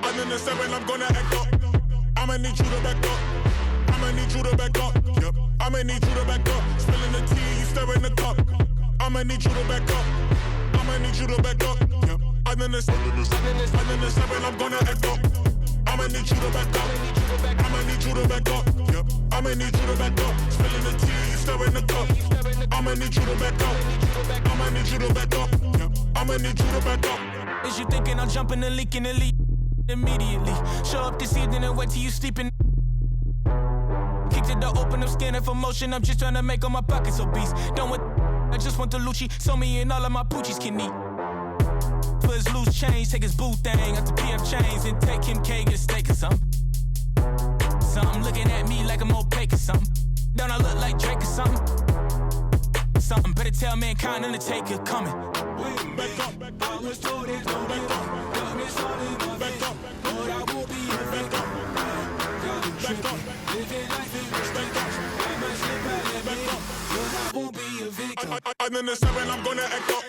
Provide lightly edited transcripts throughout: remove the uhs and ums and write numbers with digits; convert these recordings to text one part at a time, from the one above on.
I'm in the 7, I'm gonna act up. I'ma need you to back up. I'ma need you to back up. Yep. I'ma need you to back up. Spilling the tea, you stirring the cup. I'ma need you to back up. I'ma need you to back up. Yep. I'm in the 7, I'm gonna act up. I'ma need you to back up. I'ma need you to back up. Yep. I'ma need you to back up. Spilling the tea, you stirring the cup. I'ma need you to back up. I'ma need you to back up. Yep. I'ma need you to back up. Is you thinking I'm jumping and leaking the lead? Immediately show up this evening and wait till you sleeping. Kick to the open, I'm scanning for motion. I'm just trying to make all my pockets obese. Done with I just want the Lucci. So me and all of my poochies can eat. For his loose change, take his boo thing out the PF chains and take him K, get a steak or something. Something looking at me like I'm opaque or something. Don't I look like Drake or something? Something better tell mankind Undertaker coming. Back up, I was told it's no back up. Got me solid, back up, but I won't be a back up. Got me tripping, living life in respect up. I might slip out and back up, but I won't be a victim. I'm in the 7, I'm gonna act up.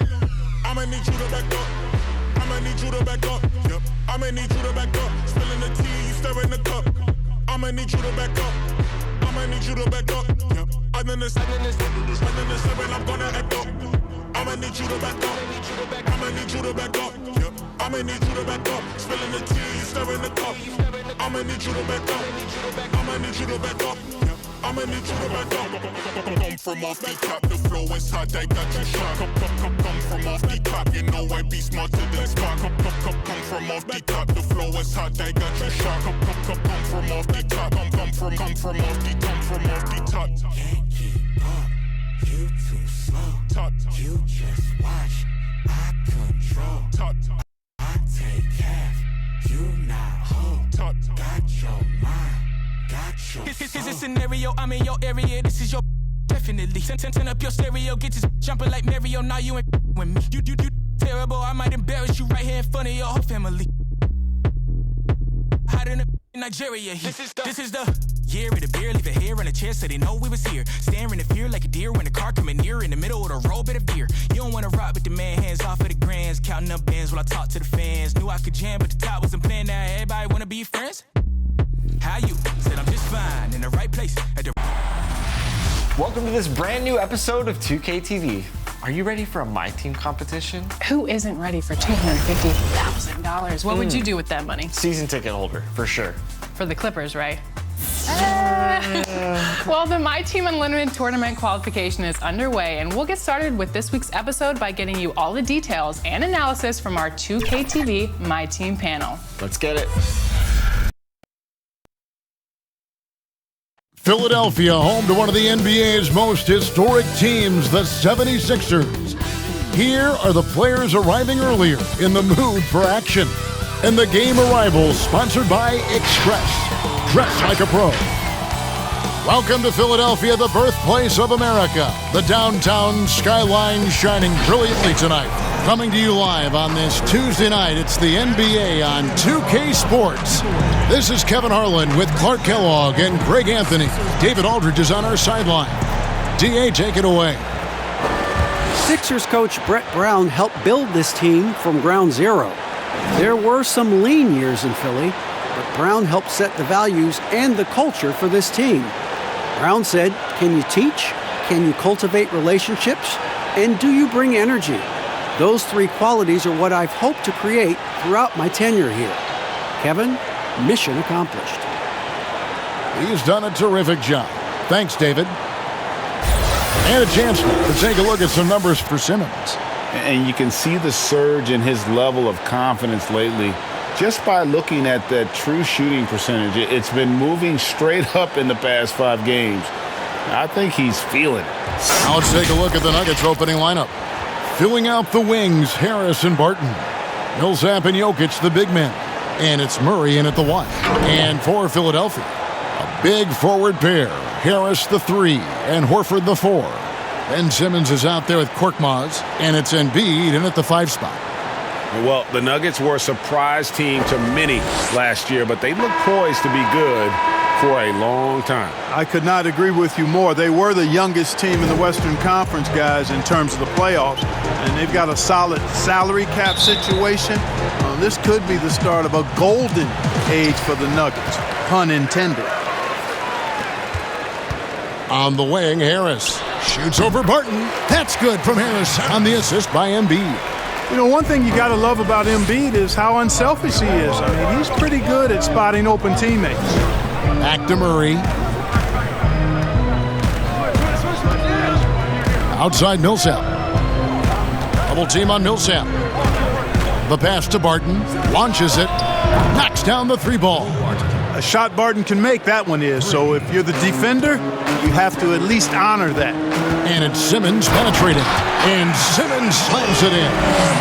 I'ma need you to back up. I'ma need you to back up. Yep. I'ma need you to back up. Spilling the tea, you stirring the cup. I'ma need you to back up. I'ma need you to back up. Yep. I'm in the 7, I'm gonna act up. I'ma need you to back up. I'ma need you to back up. Yep. I'ma need you to back up. Spilling the tea, stirring the cup. I'ma need you to back up. I'ma need you to back up. Yep. I'ma need you to back up. Come from off the top, the flow is hot, I got you shocked. Come from off the top, you know I be smarter than Spock. Come from off the top, the flow is hot, I got you shocked. Come from off the top, come from off the top. Can't keep up, you too slow. You just watch, I control. I take half, you not whole. Got your mind, got your This is a scenario, I'm in your area, this is your definitely. Turn up your stereo, get this jumping like Mario, now you ain't with me. You terrible, I might embarrass you right here in front of your whole family. Hot in Nigeria, this is the year of the beer, leave it here in a chair so they know we was here. Staring in fear like a deer when the car coming near in the middle of the road, bit of fear. You don't wanna rock with the man, hands off of the grands, counting up bands while I talk to the fans. Knew I could jam, but the top wasn't playing. Now everybody wanna be friends. How you? Said I'm just fine in the right place at the. Welcome to this brand new episode of 2K TV. Are you ready for a My Team competition? Who isn't ready for $250,000? What would you do with that money? Season ticket holder, for sure. For the Clippers, right? Well, the My Team Unlimited tournament qualification is underway, and we'll get started with this week's episode by getting you all the details and analysis from our 2K TV My Team panel. Let's get it. Philadelphia, home to one of the NBA's most historic teams, the 76ers. Here are the players arriving earlier in the mood for action. And the game arrivals sponsored by Express. Dress like a pro. Welcome to Philadelphia, the birthplace of America. The downtown skyline shining brilliantly tonight. Coming to you live on this Tuesday night, it's the NBA on 2K Sports. This is Kevin Harlan with Clark Kellogg and Greg Anthony. David Aldridge is on our sideline. DA, take it away. Sixers coach Brett Brown helped build this team from ground zero. There were some lean years in Philly, but Brown helped set the values and the culture for this team. Brown said, "Can you teach? Can you cultivate relationships? And do you bring energy? Those three qualities are what I've hoped to create throughout my tenure here." Kevin, mission accomplished. He's done a terrific job. Thanks, David. And a chance to take a look at some numbers for Simmons. And you can see the surge in his level of confidence lately just by looking at that true shooting percentage. It's been moving straight up in the past 5 games. I think he's feeling it. Now let's take a look at the Nuggets opening lineup. Filling out the wings, Harris and Barton. Millsap and Jokic, the big men. And it's Murray in at the 1. And for Philadelphia, a Big forward pair. Harris the 3 and Horford the 4. Ben Simmons is out there with Korkmaz, and it's Embiid in at the 5 spot. Well, the Nuggets were a surprise team to many last year, but they look poised to be good for a long time. I could not agree with you more. They were the youngest team in the Western Conference, guys, in terms of the playoffs, and they've got a solid salary cap situation. This could be the start of a golden age for the Nuggets, pun intended. On the wing, Harris shoots over Barton. That's good from Harris on the assist by Embiid. You know, one thing you got to love about Embiid is how unselfish he is. I mean, he's pretty good at spotting open teammates. Back to Murray. Outside Millsap. Double team on Millsap. The pass to Barton. Launches it. Knocks down the 3 ball. A shot Barton can make, that one is. So if you're the defender, you have to at least honor that. And it's Simmons penetrating. And Simmons slams it in.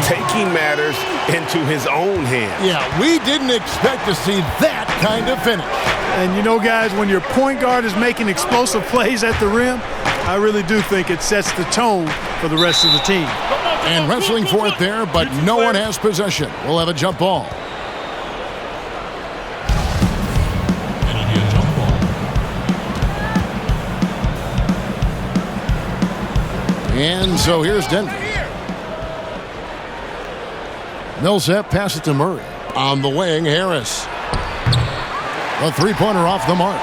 Taking matters into his own hands. Yeah, we didn't expect to see that kind of finish. And you know, guys, when your point guard is making explosive plays at the rim, I really do think it sets the tone for the rest of the team. And wrestling for it there, but no one has possession. We'll have a jump ball. And so here's Denver. Millsap passes it to Murray. On the wing, Harris. A 3-pointer off the mark.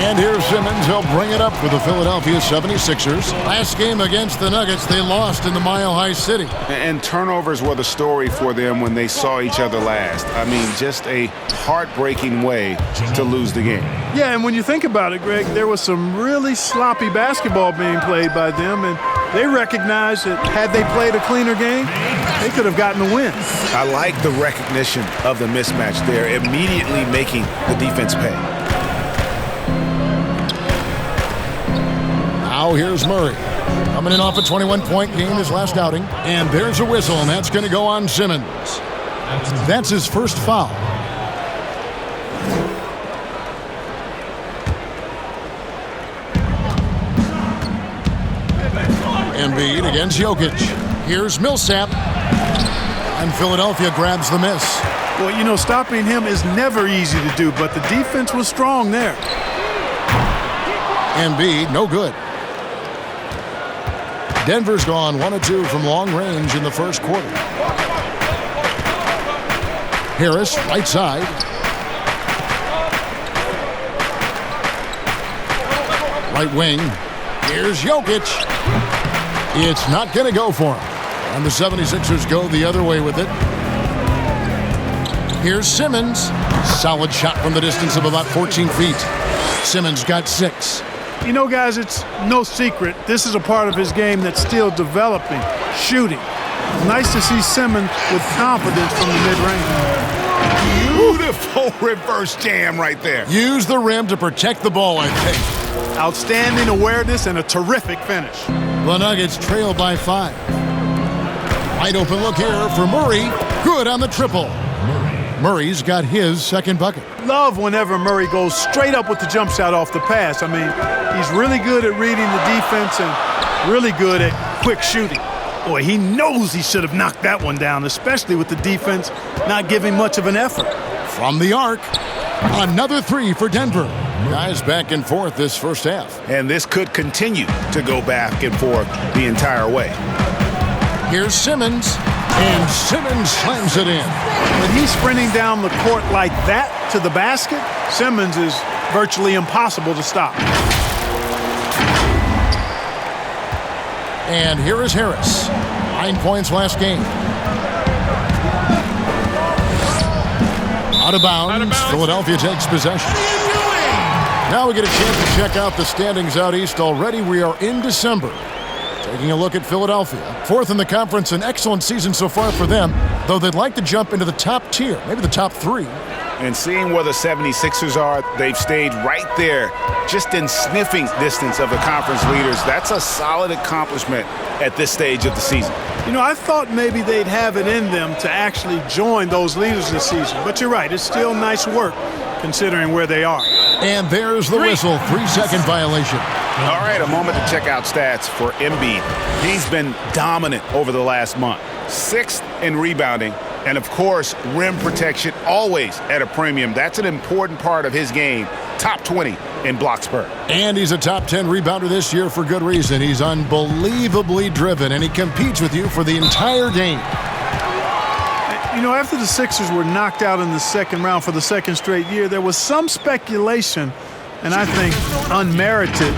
And here's Simmons. He'll bring it up for the Philadelphia 76ers. Last game against the Nuggets, they lost in the Mile High City. And turnovers were the story for them when they saw each other last. I mean, just a heartbreaking way to lose the game. Yeah, and when you think about it, Greg, there was some really sloppy basketball being played by them, and they recognized that had they played a cleaner game, they could have gotten a win. I like the recognition of the mismatch there, immediately making the defense pay. Now here's Murray. Coming in off a 21-point game his last outing. And there's a whistle, and that's going to go on Simmons. That's his first foul. Embiid against Jokic. Here's Millsap. And Philadelphia grabs the miss. Well, you know, stopping him is never easy to do, but the defense was strong there. Embiid, no good. Denver's gone 1 of 2 from long range in the first quarter. Harris, right side. Right wing. Here's Jokic. It's not going to go for him. And the 76ers go the other way with it. Here's Simmons. Solid shot from the distance of about 14 feet. Simmons got 6. You know, guys, it's no secret. This is a part of his game that's still developing, shooting. Nice to see Simmons with confidence from the mid-range. Beautiful reverse jam right there. Use the rim to protect the ball, I think. Outstanding awareness and a terrific finish. The Nuggets trail by 5. Wide open look here for Murray. Good on the triple. Murray's got his second bucket. Love whenever Murray goes straight up with the jump shot off the pass. I mean, he's really good at reading the defense and really good at quick shooting. Boy, he knows he should have knocked that one down, especially with the defense not giving much of an effort. From the arc, another 3 for Denver. Guys back and forth this first half. And this could continue to go back and forth the entire way. Here's Simmons, and Simmons slams it in. When he's sprinting down the court like that to the basket, Simmons is virtually impossible to stop. And here is Harris. 9 points last game. Out of bounds. Philadelphia takes possession. Now we get a chance to check out the standings out east. Already we are in December. Taking a look at Philadelphia. 4th in the conference, an excellent season so far for them, though they'd like to jump into the top tier, maybe the top 3. And seeing where the 76ers are, they've stayed right there, just in sniffing distance of the conference leaders. That's a solid accomplishment at this stage of the season. You know, I thought maybe they'd have it in them to actually join those leaders this season. But you're right, it's still nice work. considering where they are. And there's the whistle, 3-second violation. All right, a moment to check out stats for Embiid. He's been dominant over the last month. 6th in rebounding, and of course, rim protection always at a premium. That's an important part of his game. Top 20 in block spurt. And he's a top 10 rebounder this year for good reason. He's unbelievably driven, and he competes with you for the entire game. You know, after the Sixers were knocked out in the second round for the second straight year, there was some speculation, and I think unmerited,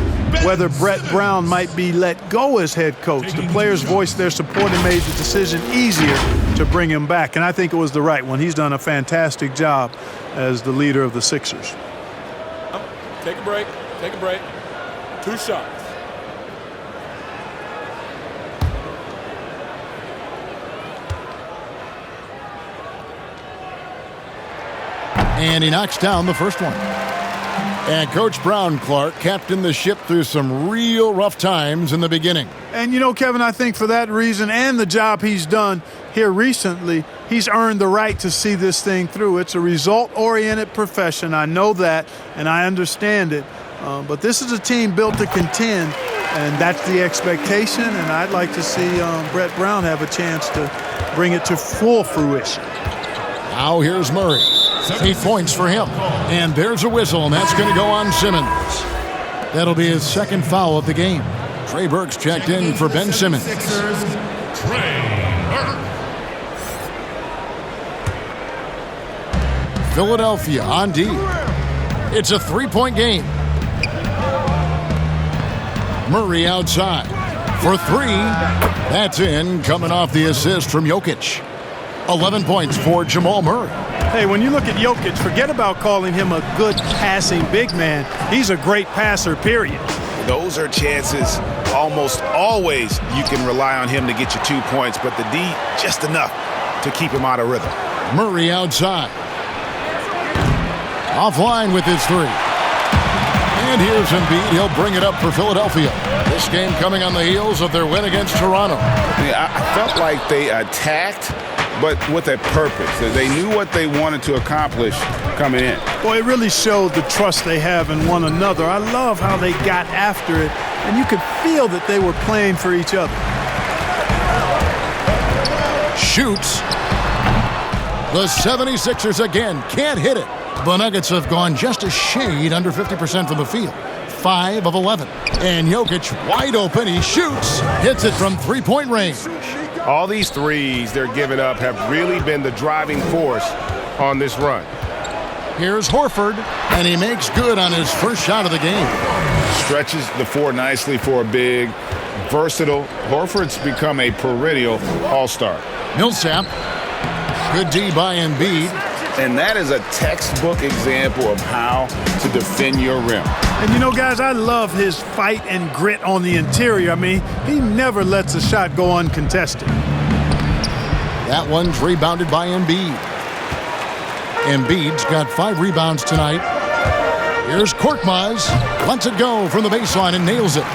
whether Brett Brown might be let go as head coach. The players voiced their support and made the decision easier to bring him back, and I think it was the right one. He's done a fantastic job as the leader of the Sixers. Take a break. Take a break. 2 shots. And he knocks down the first one. And Coach Brown, Clark, captained the ship through some real rough times in the beginning. And, you know, Kevin, I think for that reason and the job he's done here recently, he's earned the right to see this thing through. It's a result-oriented profession. I know that, and I understand it. But this is a team built to contend, and that's the expectation. And I'd like to see Brett Brown have a chance to bring it to full fruition. Now here's Murray. 8 points for him. And there's a whistle, and that's going to go on Simmons. That'll be his second foul of the game. Trey Burke's checked in for Ben Simmons. Philadelphia on D. It's a 3-point game. Murray outside for 3. That's in, coming off the assist from Jokic. 11 points for Jamal Murray. Hey, when you look at Jokic, forget about calling him a good passing big man. He's a great passer, period. Those are chances almost always you can rely on him to get you 2 points, but the D, just enough to keep him out of rhythm. Murray outside. Offline with his 3. And here's Embiid. He'll bring it up for Philadelphia. This game coming on the heels of their win against Toronto. Yeah, I felt like they attacked, but with a purpose. They knew what they wanted to accomplish coming in. Boy, it really showed the trust they have in one another. I love how they got after it, and you could feel that they were playing for each other. Shoots. The 76ers again can't hit it. The Nuggets have gone just a shade under 50% from the field. 5 of 11. And Jokic wide open. He shoots. Hits it from 3-point range. All these threes they're giving up have really been the driving force on this run. Here's Horford, and he makes good on his first shot of the game. Stretches the 4 nicely for a big, versatile. Horford's become a perennial all-star. Millsap. Good D by Embiid. And that is a textbook example of how to defend your rim. And, you know, guys, I love his fight and grit on the interior. I mean, he never lets a shot go uncontested. That one's rebounded by Embiid. Embiid's got 5 rebounds tonight. Here's Korkmaz. Lets it go from the baseline and nails it.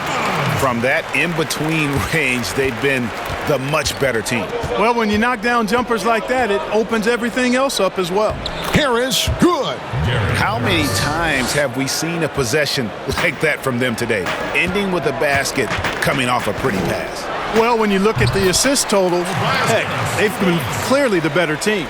From that in-between range, they've been the much better team. Well, when you knock down jumpers like that, it opens everything else up as well. Harris, good. How many times have we seen a possession like that from them today, ending with a basket coming off a pretty pass? Well, when you look at the assist totals, heck, they've been clearly the better team.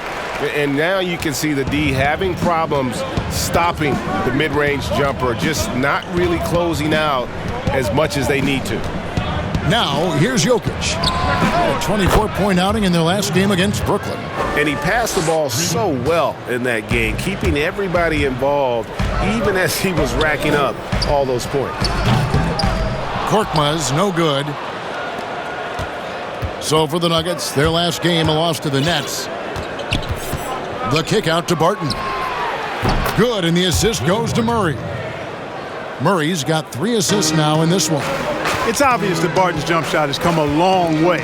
And now you can see the D having problems stopping the mid-range jumper, just not really closing out as much as they need to. Now, here's Jokic. A 24-point outing in their last game against Brooklyn. And he passed the ball so well in that game, keeping everybody involved, even as he was racking up all those points. Korkmaz, no good. So for the Nuggets, their last game, a loss to the Nets. The kick out to Barton. Good, and the assist goes to Murray. Murray's got 3 assists now in this one. It's obvious that Barton's jump shot has come a long way.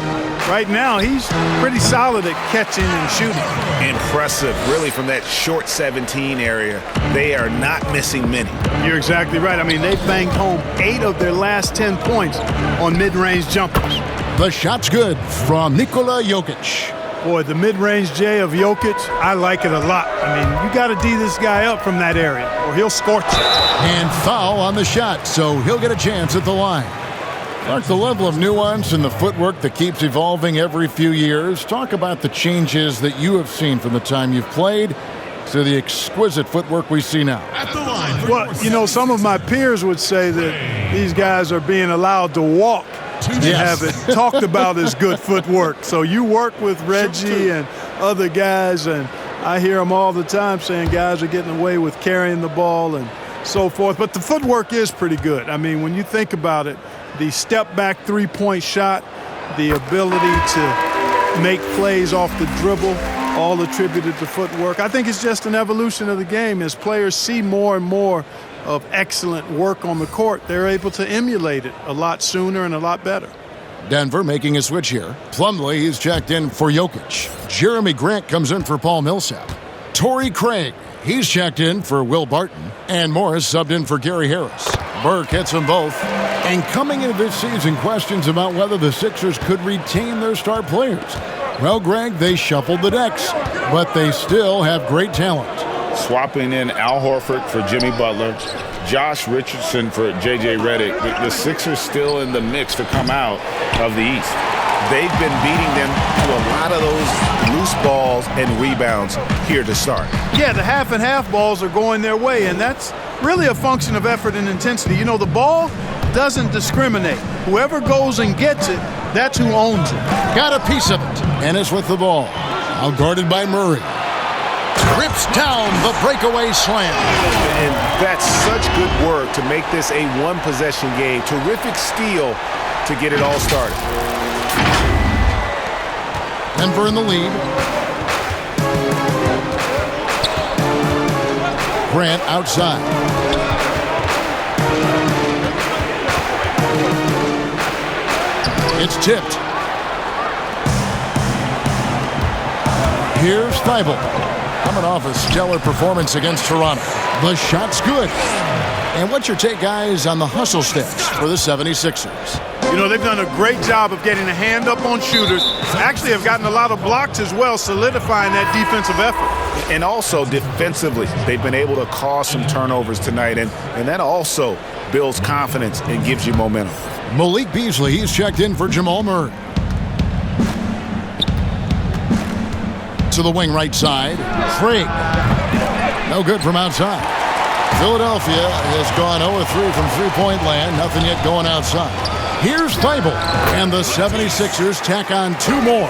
Right now, he's pretty solid at catching and shooting. Impressive, really, from that short 17 area. They are not missing many. You're exactly right. I mean, they've banged home 8 of their last 10 points on mid-range jumpers. The shot's good from Nikola Jokic. Boy, the mid-range J of Jokic, I like it a lot. I mean, you got to D this guy up from that area or he'll scorch you. And foul on the shot, so he'll get a chance at the line. Mark, the level of nuance and the footwork that keeps evolving every few years. Talk about the changes that you have seen from the time you've played to the exquisite footwork we see now. At the line. Well, you know, some of my peers would say that these guys are being allowed to walk and have it talked about as good footwork. So you work with Reggie and other guys, and I hear them all the time saying guys are getting away with carrying the ball and so forth. But the footwork is pretty good. I mean, when you think about it, the step-back three-point shot, the ability to make plays off the dribble, all attributed to footwork. I think it's just an evolution of the game. As players see more and more of excellent work on the court, they're able to emulate it a lot sooner and a lot better. Denver making a switch here. Plumlee, he's checked in for Jokic. Jeremy Grant comes in for Paul Millsap. Torrey Craig, he's checked in for Will Barton. And Morris subbed in for Gary Harris. Burke hits them both. And coming into this season, questions about whether the Sixers could retain their star players. Well, Greg, they shuffled the decks, but they still have great talent. Swapping in Al Horford for Jimmy Butler, Josh Richardson for J.J. Redick. The Sixers still in the mix to come out of the East. They've been beating them to a lot of those loose balls and rebounds here to start. Yeah, the half and half balls are going their way, and that's really a function of effort and intensity. You know, the ball doesn't discriminate. Whoever goes and gets it, that's who owns it. Got a piece of it. Ennis with the ball. Out guarded by Murray. Rips down the breakaway slam. And that's such good work to make this a one-possession game. Terrific steal to get it all started. Denver in the lead. Grant outside. It's tipped. Here's Thibault. Coming off a stellar performance against Toronto. The shot's good. And what's your take, guys, on the hustle stats for the 76ers? You know, they've done a great job of getting a hand up on shooters. Actually have gotten a lot of blocks as well, solidifying that defensive effort. And also defensively, they've been able to cause some turnovers tonight, and that also builds confidence and gives you momentum. Malik Beasley, he's checked in for Jamal Murray. To the wing right side. Craig. No good from outside. Philadelphia has gone 0-3 from three-point land. Nothing yet going outside. Here's Thibault. And the 76ers tack on two more.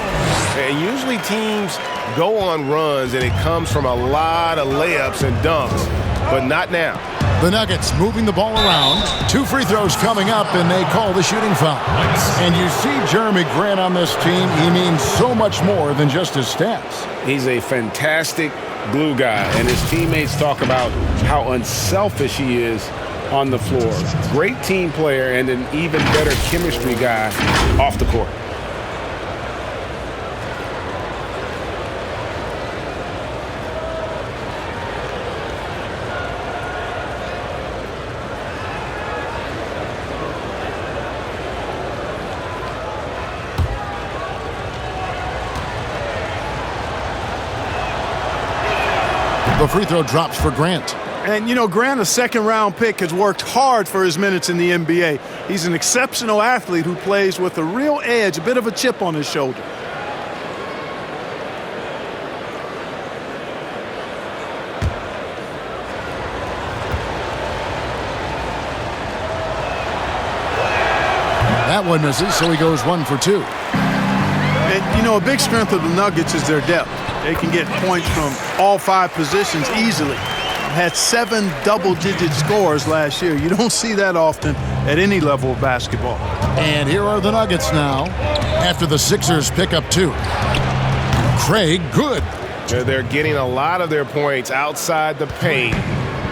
And usually teams go on runs, and it comes from a lot of layups and dunks, but not now. The Nuggets moving the ball around. 2 free throws coming up, and they call the shooting foul. And you see Jeremy Grant on this team. He means so much more than just his stats. He's a fantastic glue guy, and his teammates talk about how unselfish he is on the floor. Great team player and an even better chemistry guy off the court. The free throw drops for Grant. And, you know, Grant, a second-round pick, has worked hard for his minutes in the NBA. He's an exceptional athlete who plays with a real edge, a bit of a chip on his shoulder. That one misses, so he goes 1 for 2. And, you know, a big strength of the Nuggets is their depth. They can get points from all 5 positions easily. Had 7 double-digit scores last year. You don't see that often at any level of basketball. And here are the Nuggets now after the Sixers pick up 2. Craig, good. They're getting a lot of their points outside the paint.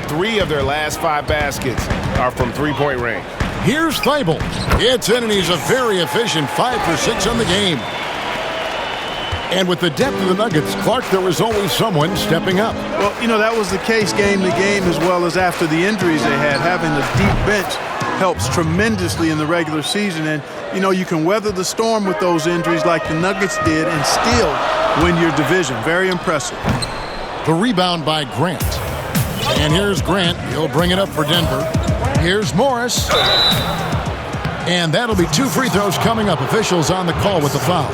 3 of their last 5 baskets are from three-point range. Here's Thibault. It's in, and he's a very efficient 5 for 6 on the game. And with the depth of the Nuggets, Clark, there was always someone stepping up. Well, you know, that was the case game to game as well as after the injuries they had. Having a deep bench helps tremendously in the regular season. And, you know, you can weather the storm with those injuries like the Nuggets did and still win your division. Very impressive. The rebound by Grant. And here's Grant. He'll bring it up for Denver. Here's Morris. And that'll be 2 free throws coming up. Officials on the call with the foul.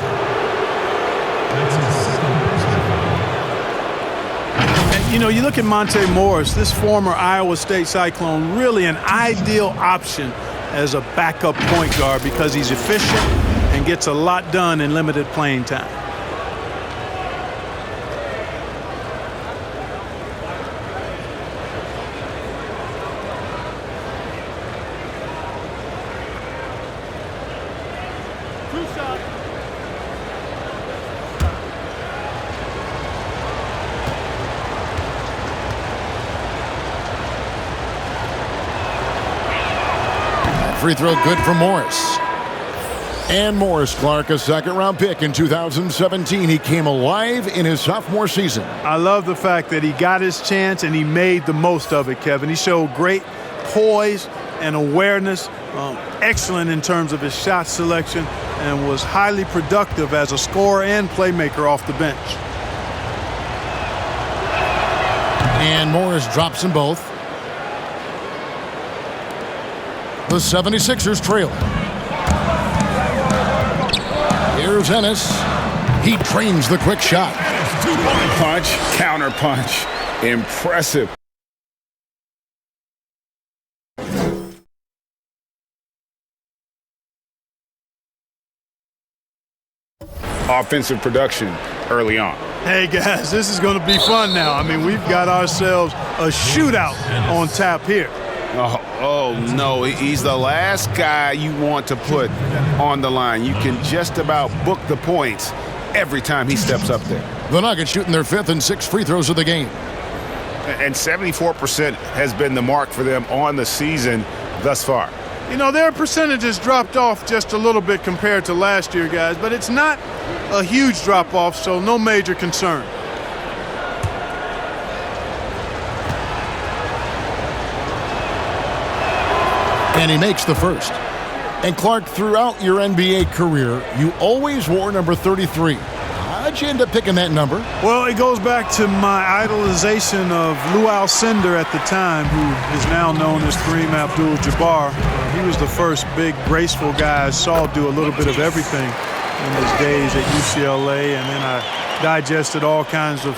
And, you know, you look at Monte Morris, this former Iowa State Cyclone, really an ideal option as a backup point guard because he's efficient and gets a lot done in limited playing time. Free throw good for Morris. And Morris, Clark, a second-round pick in 2017. He came alive in his sophomore season. I love the fact that he got his chance and he made the most of it, Kevin. He showed great poise and awareness, excellent in terms of his shot selection, and was highly productive as a scorer and playmaker off the bench. And Morris drops them both. The 76ers trail. Here's Ennis. He trains the quick shot. Punch, counter punch. Impressive. Offensive production early on. Hey, guys, this is going to be fun now. I mean, we've got ourselves a shootout on tap here. Oh, no, he's the last guy you want to put on the line. You can just about book the points every time he steps up there. The Nuggets shooting their 5th and 6th free throws of the game. And 74% has been the mark for them on the season thus far. You know, their percentages dropped off just a little bit compared to last year, guys, but it's not a huge drop-off, so no major concern. And he makes the first. And Clark, throughout your NBA career, you always wore number 33. How'd you end up picking that number? Well, it goes back to my idolization of Lou Alcindor at the time, who is now known as Kareem Abdul-Jabbar. He was the first big, graceful guy I saw do a little bit of everything in his days at UCLA, and then I digested all kinds of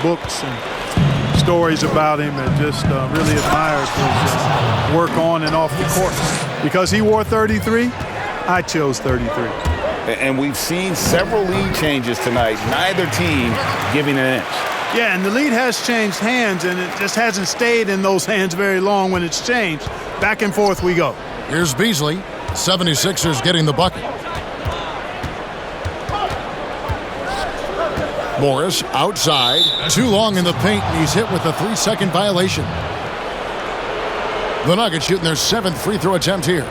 books and stories about him and just really admired his work on and off the court. Because he wore 33, I chose 33. And we've seen several lead changes tonight, neither team giving an inch. Yeah, and the lead has changed hands, and it just hasn't stayed in those hands very long when it's changed. Back and forth we go. Here's Beasley. 76ers getting the bucket. Morris outside. Too long in the paint, and he's hit with a 3-second violation. The Nuggets shooting their 7th free throw attempt here.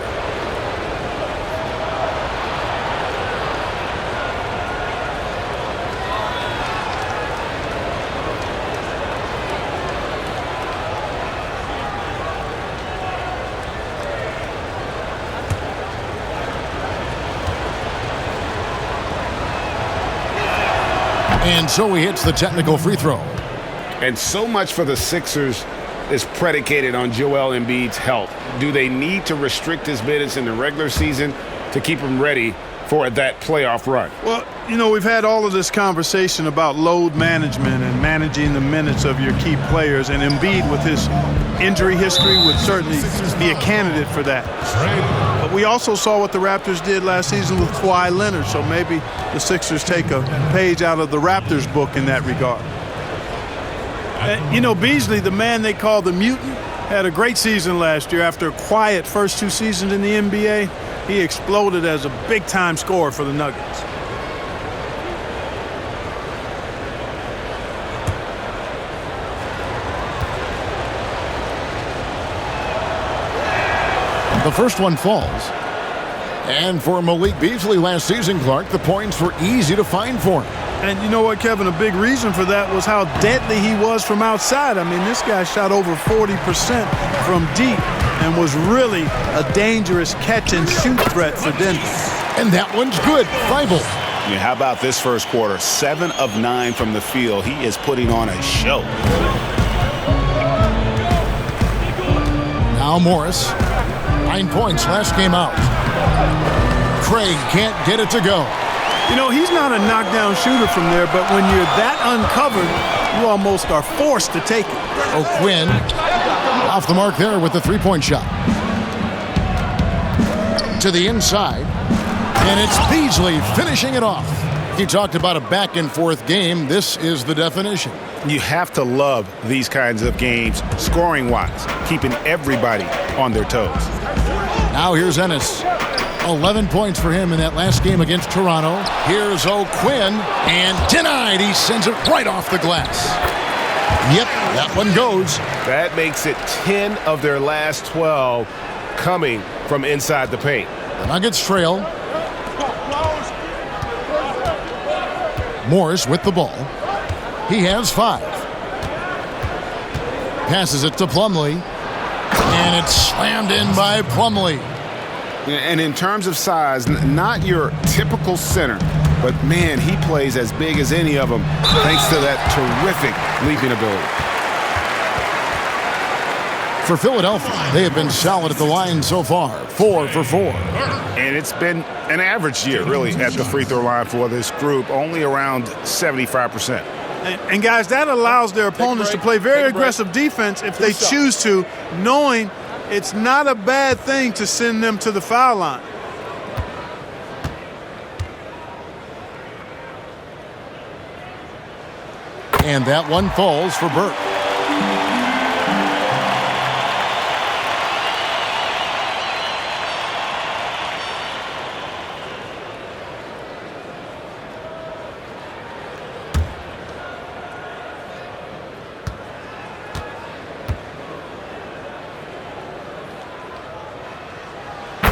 And so he hits the technical free throw. And so much for the Sixers is predicated on Joel Embiid's health. Do they need to restrict his minutes in the regular season to keep him ready for that playoff run? Well, you know, we've had all of this conversation about load management and managing the minutes of your key players, and Embiid, with his injury history, would certainly be a candidate for that. But we also saw what the Raptors did last season with Kawhi Leonard, so maybe the Sixers take a page out of the Raptors book in that regard. You know, Beasley, the man they call the mutant, had a great season last year. After a quiet first 2 seasons in the NBA, he exploded as a big-time scorer for the Nuggets. The first one falls. And for Malik Beasley last season, Clark, the points were easy to find for him. And you know what, Kevin? A big reason for that was how deadly he was from outside. I mean, this guy shot over 40% from deep and was really a dangerous catch-and-shoot threat for Denver. And that one's good. Thibault. Yeah, how about this first quarter? 7 of 9 from the field. He is putting on a show. Now Morris. 9 points last game out. Craig can't get it to go. You know, he's not a knockdown shooter from there, but when you're that uncovered, you almost are forced to take it. O'Quinn off the mark there with the three-point shot. To the inside, and it's Beasley finishing it off. He talked about a back-and-forth game. This is the definition. You have to love these kinds of games, scoring-wise, keeping everybody on their toes. Now here's Ennis. 11 points for him in that last game against Toronto. Here's O'Quinn, and denied. He sends it right off the glass. Yep, that one goes. That makes it 10 of their last 12 coming from inside the paint. The Nuggets trail. Morris with the ball. He has 5. Passes it to Plumlee, and it's slammed in by Plumlee. And in terms of size, not your typical center, but man, he plays as big as any of them thanks to that terrific leaping ability. For Philadelphia, they have been solid at the line so far, 4 for 4. And it's been an average year, really, at the free throw line for this group, only around 75%. And guys, that allows their opponents to play very aggressive defense if they choose to, knowing it's not a bad thing to send them to the foul line. And that one falls for Burke.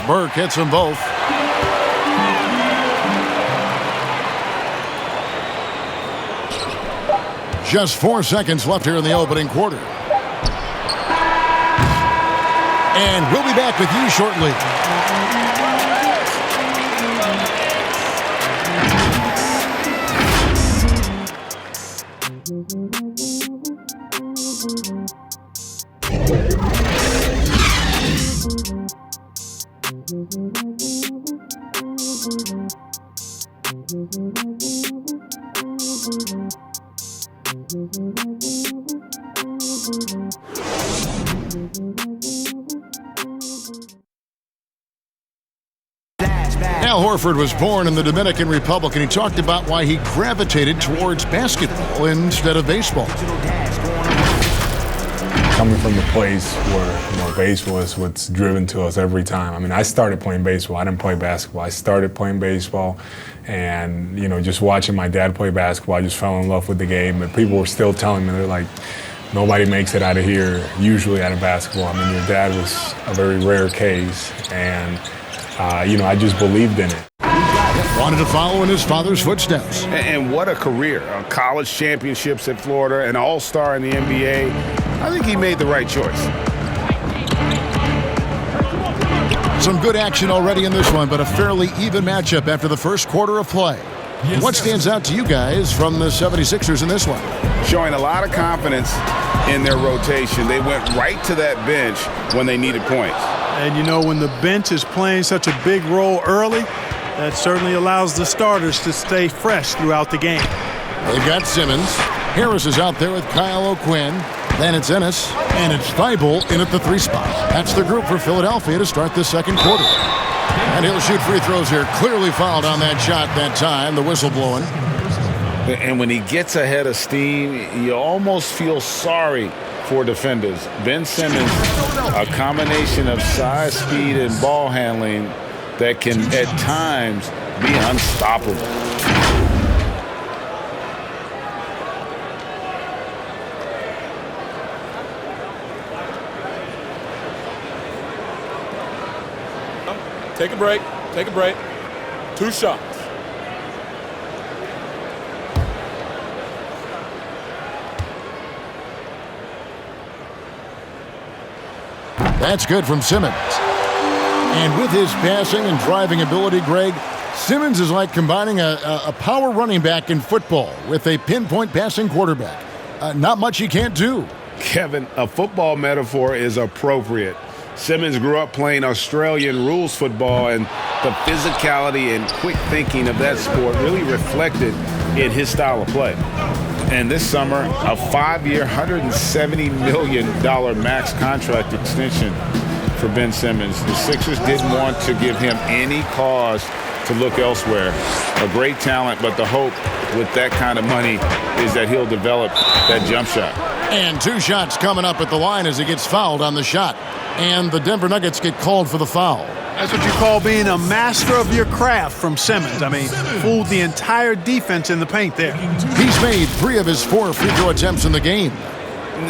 Burke hits them both. Just 4 seconds left here in the opening quarter. And we'll be back with you shortly. Al Horford was born in the Dominican Republic, and he talked about why he gravitated towards basketball instead of baseball. Coming from the place where, baseball is what's driven to us every time. I mean, I started playing baseball. I didn't play basketball. I started playing baseball, and, just watching my dad play basketball, I just fell in love with the game. But people were still telling me, they're like, nobody makes it out of here, usually out of basketball. I mean, your dad was a very rare case, and I just believed in it. Wanted to follow in his father's footsteps. And what a career. College championships at Florida, an all-star in the NBA. I think he made the right choice. Some good action already in this one, but a fairly even matchup after the first quarter of play. What stands out to you guys from the 76ers in this one? Showing a lot of confidence in their rotation. They went right to that bench when they needed points. And when the bench is playing such a big role early, that certainly allows the starters to stay fresh throughout the game. They've got Simmons. Harris is out there with Kyle O'Quinn. Then it's Ennis, and it's Thibault in at the 3 spot. That's the group for Philadelphia to start the second quarter. And he'll shoot free throws here. Clearly fouled on that shot that time, the whistle blowing. And when he gets ahead of steam, you almost feel sorry for defenders. Ben Simmons, a combination of size, speed, and ball handling that can at times be unstoppable. Take a break. Take a break. 2 shots. That's good from Simmons. And with his passing and driving ability, Greg, Simmons is like combining a power running back in football with a pinpoint passing quarterback. Not much he can't do. Kevin, a football metaphor is appropriate. Simmons grew up playing Australian rules football, and the physicality and quick thinking of that sport really reflected in his style of play. And this summer, a 5-year, $170 million max contract extension for Ben Simmons. The Sixers didn't want to give him any cause to look elsewhere. A great talent, but the hope with that kind of money is that he'll develop that jump shot. And 2 shots coming up at the line as he gets fouled on the shot. And the Denver Nuggets get called for the foul. That's what you call being a master of your craft from Simmons. I mean, fooled the entire defense in the paint there. He's made 3 of his 4 free throw attempts in the game.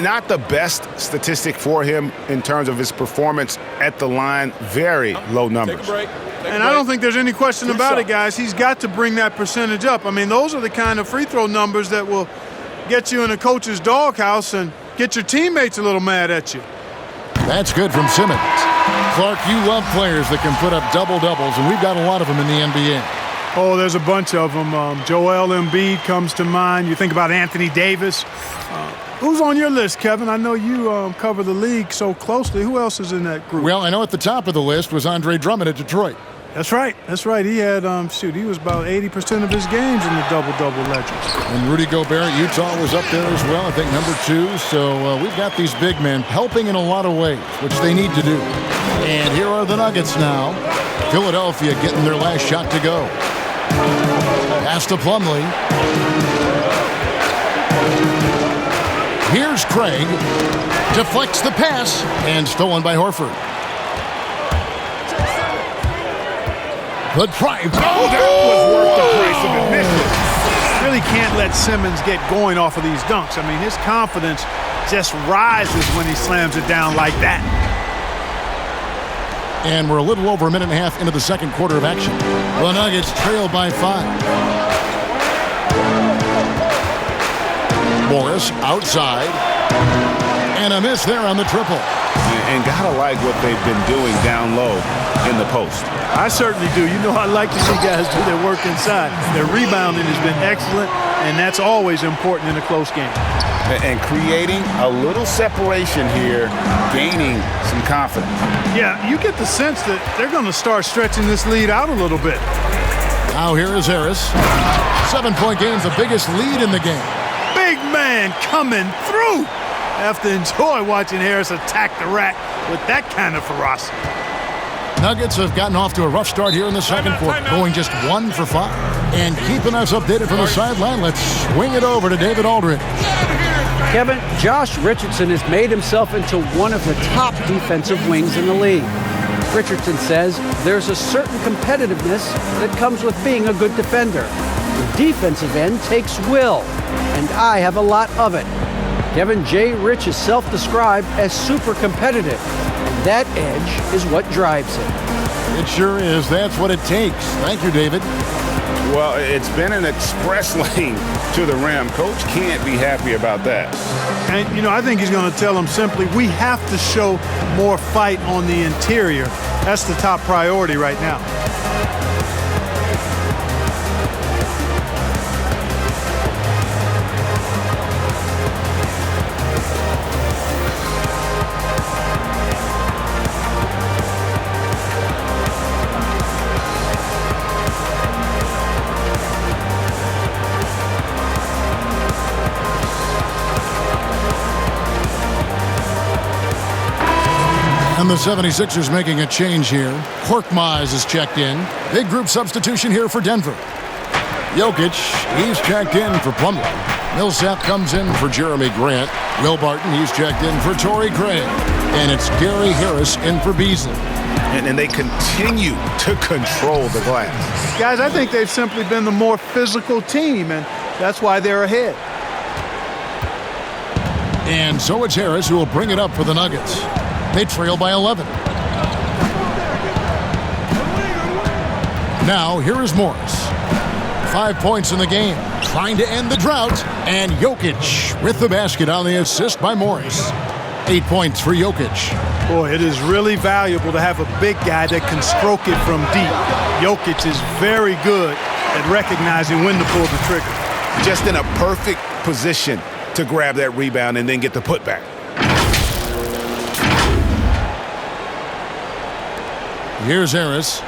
Not the best statistic for him in terms of his performance at the line. Very low numbers. And I don't think there's any question about it, guys. He's got to bring that percentage up. I mean, those are the kind of free throw numbers that will get you in a coach's doghouse and get your teammates a little mad at you. That's good from Simmons. Clark, you love players that can put up double-doubles, and we've got a lot of them in the NBA. Oh, there's a bunch of them. Joel Embiid comes to mind. You think about Anthony Davis. Who's on your list, Kevin? I know you cover the league so closely. Who else is in that group? Well, I know at the top of the list was Andre Drummond at Detroit. That's right. That's right. He had, he was about 80% of his games in the double-double ledgers. And Rudy Gobert, Utah was up there as well, I think number 2. So we've got these big men helping in a lot of ways, which they need to do. And here are the Nuggets now. Philadelphia getting their last shot to go. Pass to Plumlee. Here's Craig. Deflects the pass and stolen by Horford. The drive. Oh, that was worth the price of admission. Really can't let Simmons get going off of these dunks. I mean, his confidence just rises when he slams it down like that. And we're a little over a minute and a half into the second quarter of action. The Nuggets trail by 5. Morris outside. And a miss there on the triple. And gotta like what they've been doing down low in the post. I certainly do. You know, I like to see guys do their work inside. Their rebounding has been excellent, and that's always important in a close game. And creating a little separation here, gaining some confidence. Yeah, you get the sense that they're going to start stretching this lead out a little bit. Now here is Harris. 7-point game, the biggest lead in the game. Big man coming through. I have to enjoy watching Harris attack the rack with that kind of ferocity. Nuggets have gotten off to a rough start here in the second quarter, going just 1 for 5. And keeping us updated from the sideline, let's swing it over to David Aldridge. Kevin, Josh Richardson has made himself into one of the top defensive wings in the league. Richardson says there's a certain competitiveness that comes with being a good defender. The defensive end takes will, and I have a lot of it. Kevin J. Rich is self-described as super competitive. That edge is what drives him. It sure is. That's what it takes. Thank you, David. Well, it's been an express lane to the rim. Coach can't be happy about that. And, you know, I think he's going to tell them simply, we have to show more fight on the interior. That's the top priority right now. And the 76ers making a change here. Korkmaz is checked in. Big group substitution here for Denver. Jokic, he's checked in for Plumlee. Millsap comes in for Jeremy Grant. Will Barton, he's checked in for Torrey Craig. And it's Gary Harris in for Beasley. And they continue to control the glass. Guys, I think they've simply been the more physical team, and that's why they're ahead. And so it's Harris who will bring it up for the Nuggets. They trail by 11. Now, here is Morris. 5 points in the game, trying to end the drought. And Jokic with the basket on the assist by Morris. 8 points for Jokic. Boy, it is really valuable to have a big guy that can stroke it from deep. Jokic is very good at recognizing when to pull the trigger. Just in a perfect position to grab that rebound and then get the putback. Here's Harris.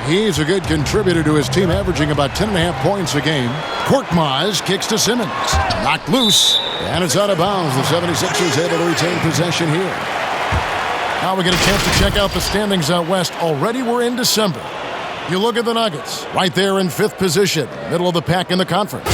He's a good contributor to his team, averaging about 10.5 points a game. Korkmaz kicks to Simmons. Knocked loose, and it's out of bounds. The 76ers able to retain possession here. Now we get a chance to check out the standings out west. Already we're in December. You look at the Nuggets, right there in 5th position, middle of the pack in the conference.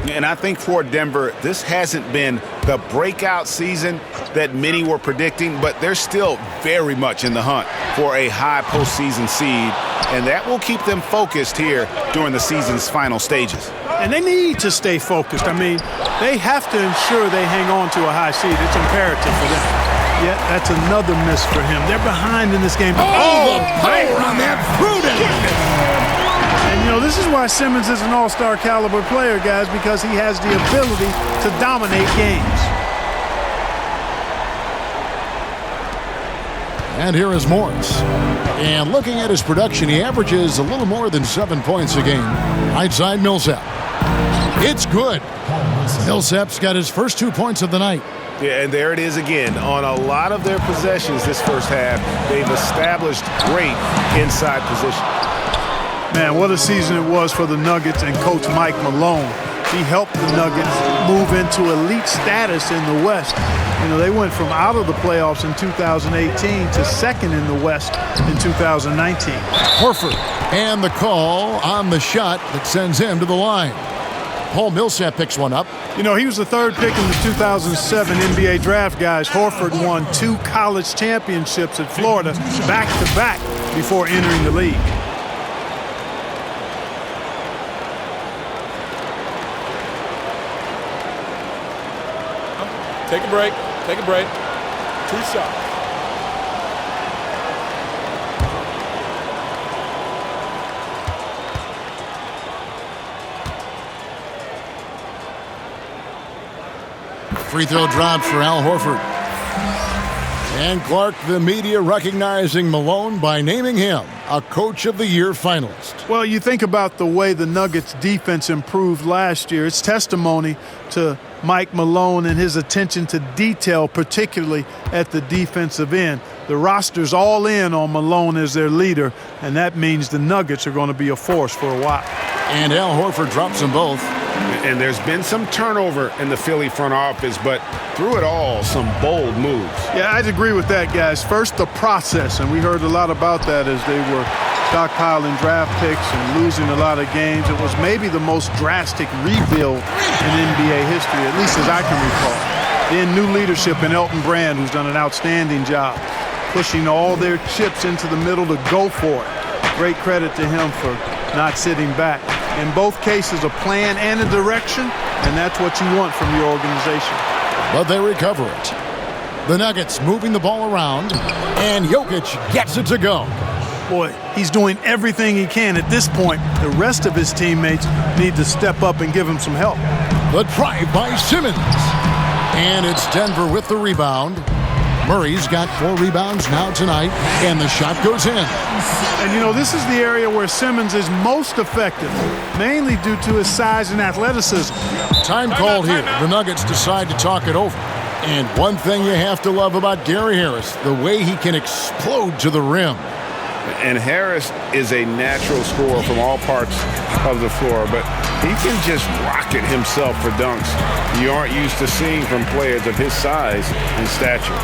And I think for Denver, this hasn't been the breakout season that many were predicting, but they're still very much in the hunt for a high postseason seed, and that will keep them focused here during the season's final stages. And they need to stay focused. I mean, they have to ensure they hang on to a high seed. It's imperative for them. Yet that's another miss for him. They're behind in this game. Oh, the power on that Pruden! And, you know, this is why Simmons is an all-star caliber player, guys, because he has the ability to dominate games. And here is Morris. And looking at his production, he averages a little more than 7 points a game. Right side, Millsap. It's good. Millsap's got his first 2 points of the night. Yeah, and there it is again. On a lot of their possessions this first half, they've established great inside position. Man, what a season it was for the Nuggets and Coach Mike Malone. He helped the Nuggets move into elite status in the West. You know, they went from out of the playoffs in 2018 to second in the West in 2019. Horford, and the call on the shot that sends him to the line. Paul Millsap picks one up. You know, he was the 3rd pick in the 2007 NBA draft, guys. Horford won 2 college championships at Florida back-to-back before entering the league. Take a break. Take a break. 2 shots. Free throw dropped for Al Horford. And Clark, the media recognizing Malone by naming him a Coach of the Year finalist. Well, you think about the way the Nuggets defense improved last year. It's testimony to Mike Malone and his attention to detail, particularly at the defensive end. The roster's all in on Malone as their leader, and that means the Nuggets are going to be a force for a while. And Al Horford drops them both. And there's been some turnover in the Philly front office, but through it all, some bold moves. Yeah, I'd agree with that, guys. First, the process, and we heard a lot about that as they were stockpiling draft picks and losing a lot of games. It was maybe the most drastic rebuild in NBA history, at least as I can recall. Then new leadership in Elton Brand, who's done an outstanding job, pushing all their chips into the middle to go for it. Great credit to him for not sitting back. In both cases, a plan and a direction, and that's what you want from your organization. But they recover it. The Nuggets moving the ball around, and Jokic gets it to go. Boy, he's doing everything he can at this point. The rest of his teammates need to step up and give him some help. The drive by Simmons. And it's Denver with the rebound. Murray's got 4 rebounds now tonight, and the shot goes in. And, you know, this is the area where Simmons is most effective, mainly due to his size and athleticism. Time called here. The Nuggets decide to talk it over. And one thing you have to love about Gary Harris, the way he can explode to the rim. And Harris is a natural scorer from all parts of the floor, but he can just rocket himself for dunks you aren't used to seeing from players of his size and stature.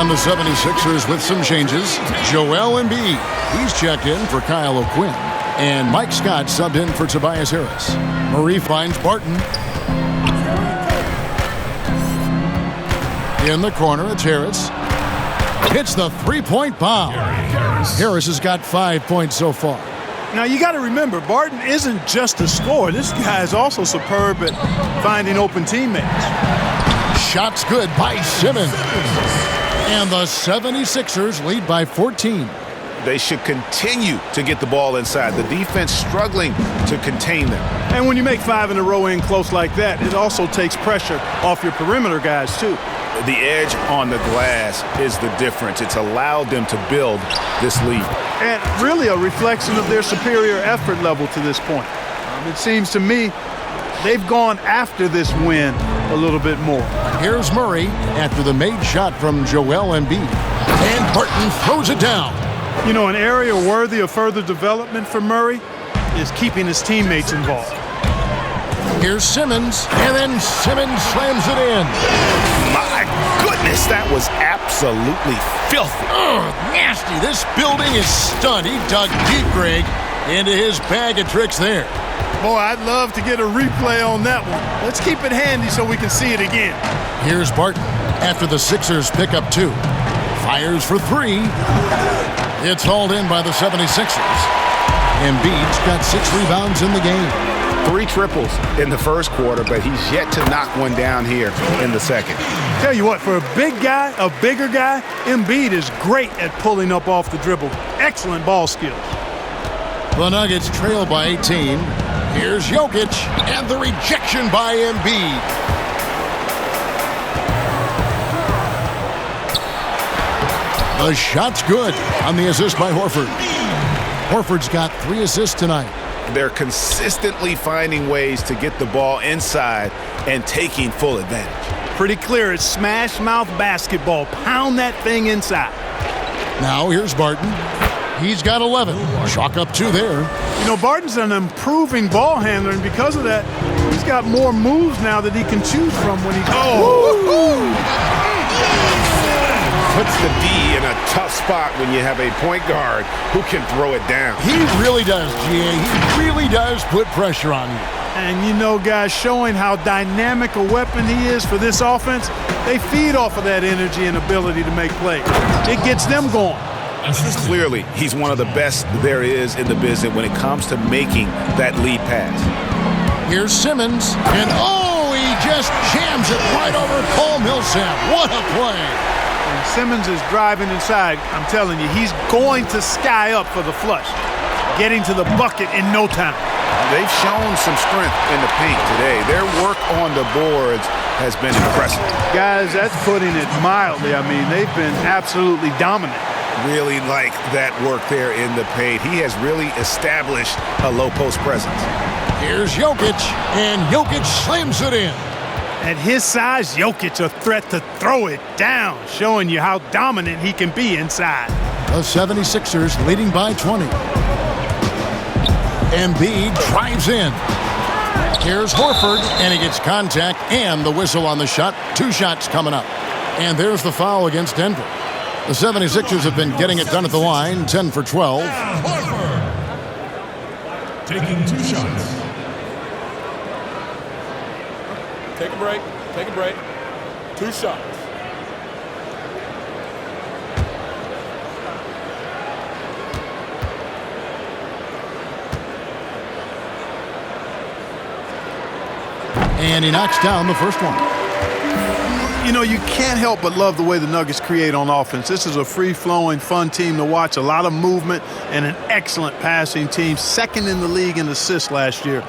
And the 76ers with some changes. Joel Embiid, he's checked in for Kyle O'Quinn. And Mike Scott subbed in for Tobias Harris. Murray finds Barton. In the corner, it's Harris. Hits the three-point bomb. Harris has got 5 points so far. Now, you got to remember, Barton isn't just a scorer. This guy is also superb at finding open teammates. Shots good by Simmons. And the 76ers lead by 14. They should continue to get the ball inside. The defense struggling to contain them. And when you make 5 in a row in close like that, it also takes pressure off your perimeter guys, too. The edge on the glass is the difference. It's allowed them to build this lead. And really a reflection of their superior effort level to this point. It seems to me they've gone after this win a little bit more. Here's Murray after the made shot from Joel Embiid. And Barton throws it down. You know, an area worthy of further development for Murray is keeping his teammates involved. Here's Simmons, and then Simmons slams it in. My goodness, that was absolutely filthy. Nasty. This building is stunned. He dug deep, Greg, into his bag of tricks there. Boy, I'd love to get a replay on that one. Let's keep it handy so we can see it again. Here's Barton after the Sixers pick up 2. Fires for 3. It's hauled in by the 76ers. Embiid's got 6 rebounds in the game. 3 triples in the first quarter, but he's yet to knock one down here in the second. Tell you what, for a big guy, a bigger guy, Embiid is great at pulling up off the dribble. Excellent ball skills. The Nuggets trail by 18. Here's Jokic, and the rejection by Embiid. The shot's good on the assist by Horford. Horford's got 3 assists tonight. They're consistently finding ways to get the ball inside and taking full advantage. Pretty clear, it's smash mouth basketball. Pound that thing inside. Now here's Barton. He's got 11. Chalk up 2 there. You know, Barton's an improving ball handler, and because of that, he's got more moves now that he can choose from when he puts the D in a tough spot when you have a point guard who can throw it down. He really does, GA. He really does put pressure on you. And you know, guys, showing how dynamic a weapon he is for this offense, they feed off of that energy and ability to make plays. It gets them going. Clearly, he's one of the best there is in the business when it comes to making that lead pass. Here's Simmons, and he just jams it right over Paul Millsap. What a play. When Simmons is driving inside, I'm telling you, he's going to sky up for the flush, getting to the bucket in no time. They've shown some strength in the paint today. Their work on the boards has been impressive. Guys, that's putting it mildly. I mean, they've been absolutely dominant. Really like that work there in the paint. He has really established a low post presence. Here's Jokic, and Jokic slams it in. At his size, Jokic a threat to throw it down, showing you how dominant he can be inside. The 76ers leading by 20. Embiid drives in. Here's Horford, and he gets contact and the whistle on the shot. 2 shots coming up. And there's the foul against Denver. The 76ers have been getting it done at the line, 10 for 12. Horford taking 2 shots. Take a break. Take a break. 2 shots. And he knocks down the first one. You know, you can't help but love the way the Nuggets create on offense. This is a free-flowing, fun team to watch. A lot of movement and an excellent passing team. Second in the league in assists last year.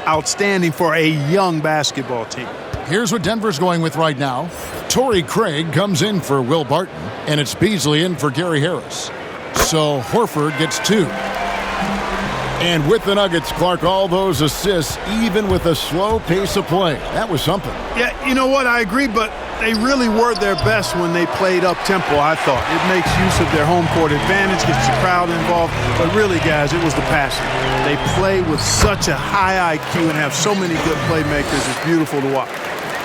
Outstanding for a young basketball team. Here's what Denver's going with right now. Torrey Craig comes in for Will Barton, and it's Beasley in for Gary Harris. So Horford gets 2. And with the Nuggets, Clark, all those assists, even with a slow pace of play. That was something. Yeah, you know what? I agree, but they really were their best when they played up-tempo, I thought. It makes use of their home court advantage, gets the crowd involved. But really, guys, it was the passing. They play with such a high IQ and have so many good playmakers. It's beautiful to watch.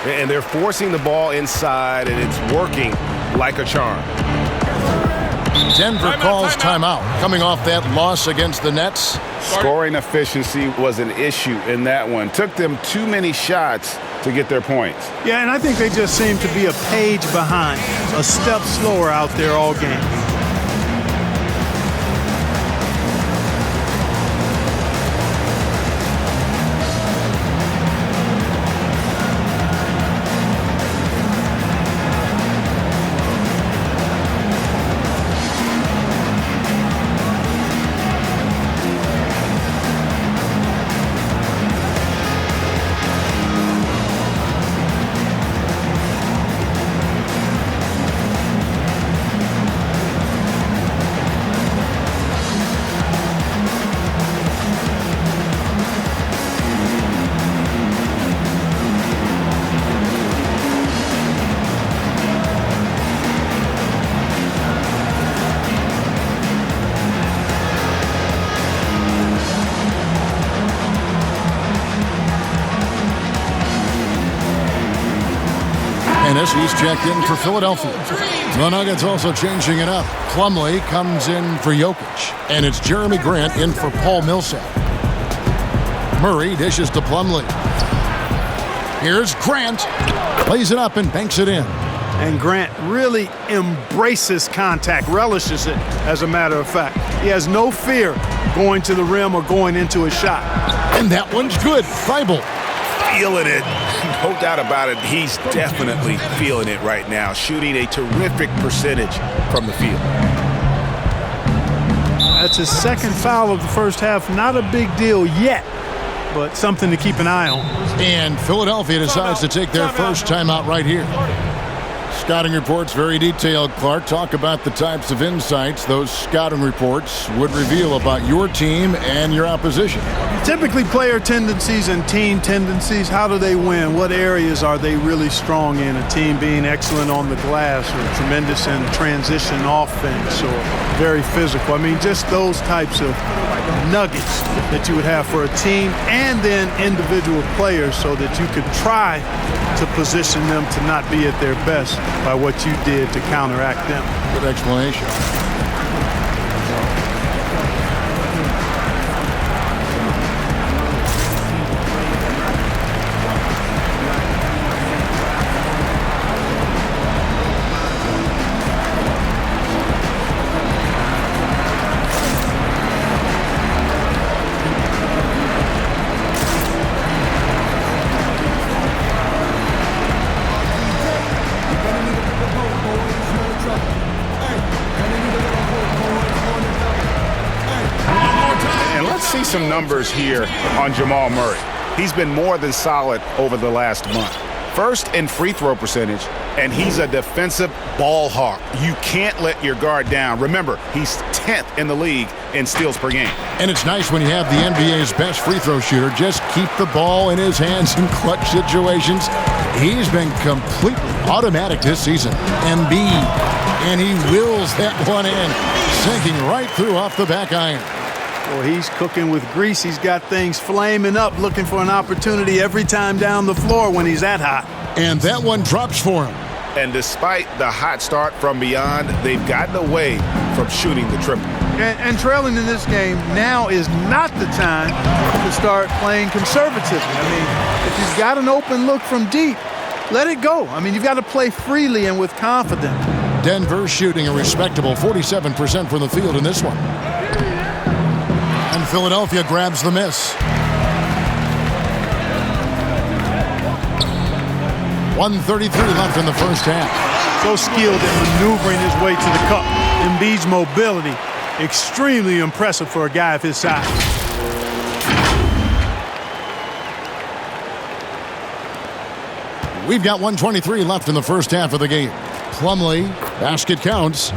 And they're forcing the ball inside, and it's working like a charm. Denver calls timeout, coming off that loss against the Nets. Scoring efficiency was an issue in that one. Took them too many shots to get their points. Yeah, and I think they just seem to be a page behind, a step slower out there all game. He's checked in for Philadelphia. The Nuggets also changing it up. Plumlee comes in for Jokic. And it's Jeremy Grant in for Paul Millsap. Murray dishes to Plumlee. Here's Grant. Plays it up and banks it in. And Grant really embraces contact, relishes it, as a matter of fact. He has no fear going to the rim or going into a shot. And that one's good. Thibault. Feeling it. No doubt about it. He's definitely feeling it right now. Shooting a terrific percentage from the field. That's his second foul of the first half. Not a big deal yet, but something to keep an eye on. And Philadelphia decides to take their first timeout right here. Scouting reports very detailed, Clark. Talk about the types of insights those scouting reports would reveal about your team and your opposition. Typically player tendencies and team tendencies. How do they win? What areas are they really strong in? A team being excellent on the glass or tremendous in transition offense or very physical. I mean, just those types of nuggets that you would have for a team and then individual players so that you could try to position them to not be at their best by what you did to counteract them. Good explanation. Some numbers here on Jamal Murray. He's been more than solid over the last month. First in free throw percentage, and he's a defensive ball hawk. You can't let your guard down. Remember, he's 10th in the league in steals per game. And it's nice when you have the NBA's best free throw shooter just keep the ball in his hands in clutch situations. He's been completely automatic this season. Embiid, and he wills that one in, sinking right through off the back iron. Well, he's cooking with grease. He's got things flaming up, looking for an opportunity every time down the floor when he's that hot. And that one drops for him. And despite the hot start from beyond, they've gotten away from shooting the triple. And trailing in this game, now is not the time to start playing conservatively. I mean, if you've got an open look from deep, let it go. I mean, you've got to play freely and with confidence. Denver shooting a respectable 47% from the field in this one. And Philadelphia grabs the miss. 1:33 left in the first half. So skilled in maneuvering his way to the cup. Embiid's mobility, extremely impressive for a guy of his size. We've got 1:23 left in the first half of the game. Plumlee, basket counts.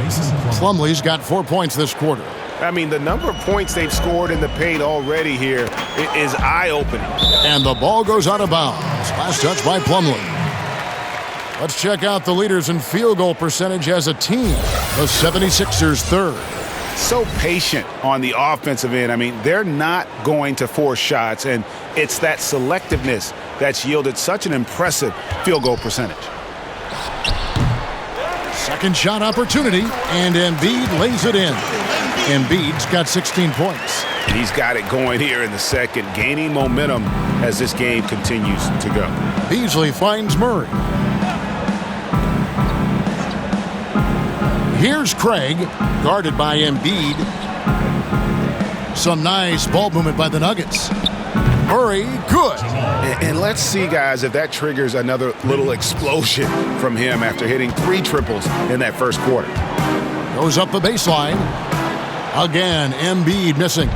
Plumlee's got 4 points this quarter. I mean, the number of points they've scored in the paint already here is eye-opening. And the ball goes out of bounds. Last touch by Plumlee. Let's check out the leaders in field goal percentage as a team. The 76ers third. So patient on the offensive end. I mean, they're not going to force shots, and it's that selectiveness that's yielded such an impressive field goal percentage. Second shot opportunity, and Embiid lays it in. Embiid's got 16 points. He's got it going here in the second, gaining momentum as this game continues to go. Beasley finds Murray. Here's Craig, guarded by Embiid. Some nice ball movement by the Nuggets. Murray, good. And let's see, guys, if that triggers another little explosion from him after hitting 3 triples in that first quarter. Goes up the baseline. Again, Embiid missing.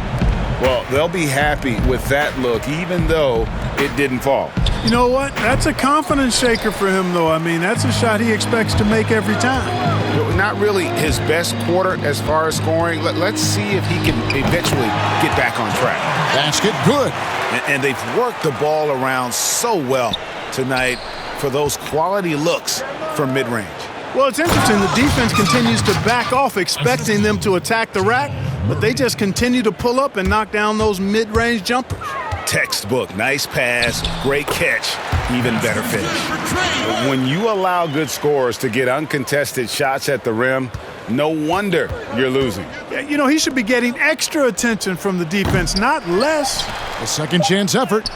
Well, they'll be happy with that look, even though it didn't fall. You know what? That's a confidence shaker for him, though. I mean, that's a shot he expects to make every time. Not really his best quarter as far as scoring. Let's see if he can eventually get back on track. Basket good. And they've worked the ball around so well tonight for those quality looks from mid-range. Well, it's interesting. The defense continues to back off, expecting them to attack the rack, but they just continue to pull up and knock down those mid-range jumpers. Textbook, nice pass, great catch, even better finish. When you allow good scorers to get uncontested shots at the rim, no wonder you're losing. You know, he should be getting extra attention from the defense, not less. A second chance effort.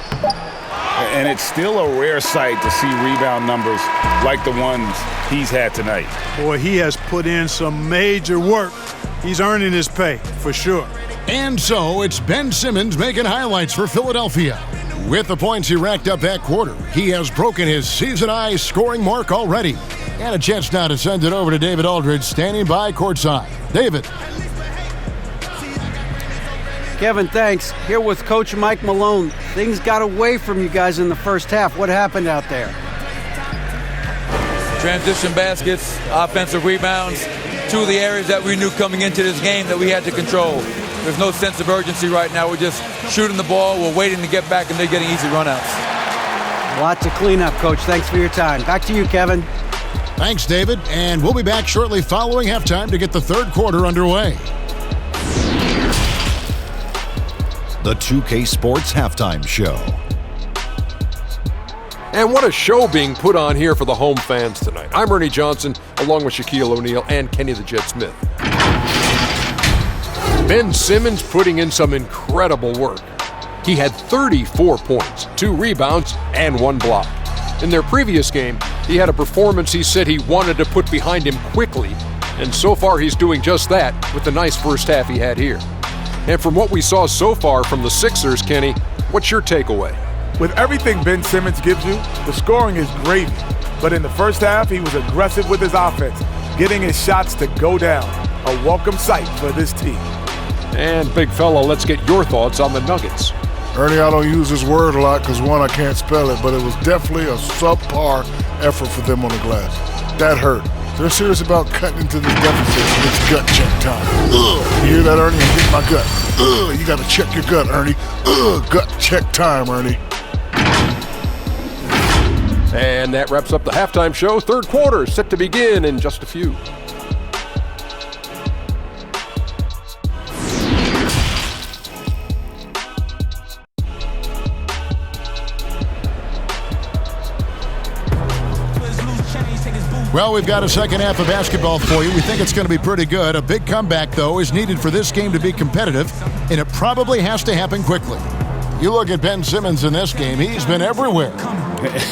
And it's still a rare sight to see rebound numbers like the ones he's had tonight. Boy, he has put in some major work. He's earning his pay, for sure. And so it's Ben Simmons making highlights for Philadelphia. With the points he racked up that quarter, he has broken his season-high scoring mark already. And a chance now to send it over to David Aldridge, standing by courtside. David. Kevin, thanks. Here with Coach Mike Malone. Things got away from you guys in the first half. What happened out there? Transition baskets, offensive rebounds, 2 of the areas that we knew coming into this game that we had to control. There's no sense of urgency right now. We're just shooting the ball. We're waiting to get back, and they're getting easy runouts. A lot to clean up, Coach. Thanks for your time. Back to you, Kevin. Thanks, David. And we'll be back shortly following halftime to get the third quarter underway. The 2K Sports Halftime Show. And what a show being put on here for the home fans tonight. I'm Ernie Johnson, along with Shaquille O'Neal and Kenny the Jet Smith. Ben Simmons putting in some incredible work. He had 34 points, 2 rebounds, and 1 block. In their previous game, he had a performance he said he wanted to put behind him quickly, and so far he's doing just that with the nice first half he had here. And from what we saw so far from the Sixers, Kenny, what's your takeaway? With everything Ben Simmons gives you, the scoring is gravy. But in the first half, he was aggressive with his offense, getting his shots to go down. A welcome sight for this team. And big fella, let's get your thoughts on the Nuggets. Ernie, I don't use this word a lot because, one, I can't spell it, but it was definitely a subpar effort for them on the glass. That hurt. They're serious about cutting into this deficit. It's gut check time. Ugh. You hear that, Ernie? I'm getting my gut. Ugh. You got to check your gut, Ernie. Ugh. Gut check time, Ernie. And that wraps up the halftime show. Third quarter set to begin in just a few. Well, we've got a second half of basketball for you. We think it's going to be pretty good. A big comeback, though, is needed for this game to be competitive, and it probably has to happen quickly. You look at Ben Simmons in this game, he's been everywhere.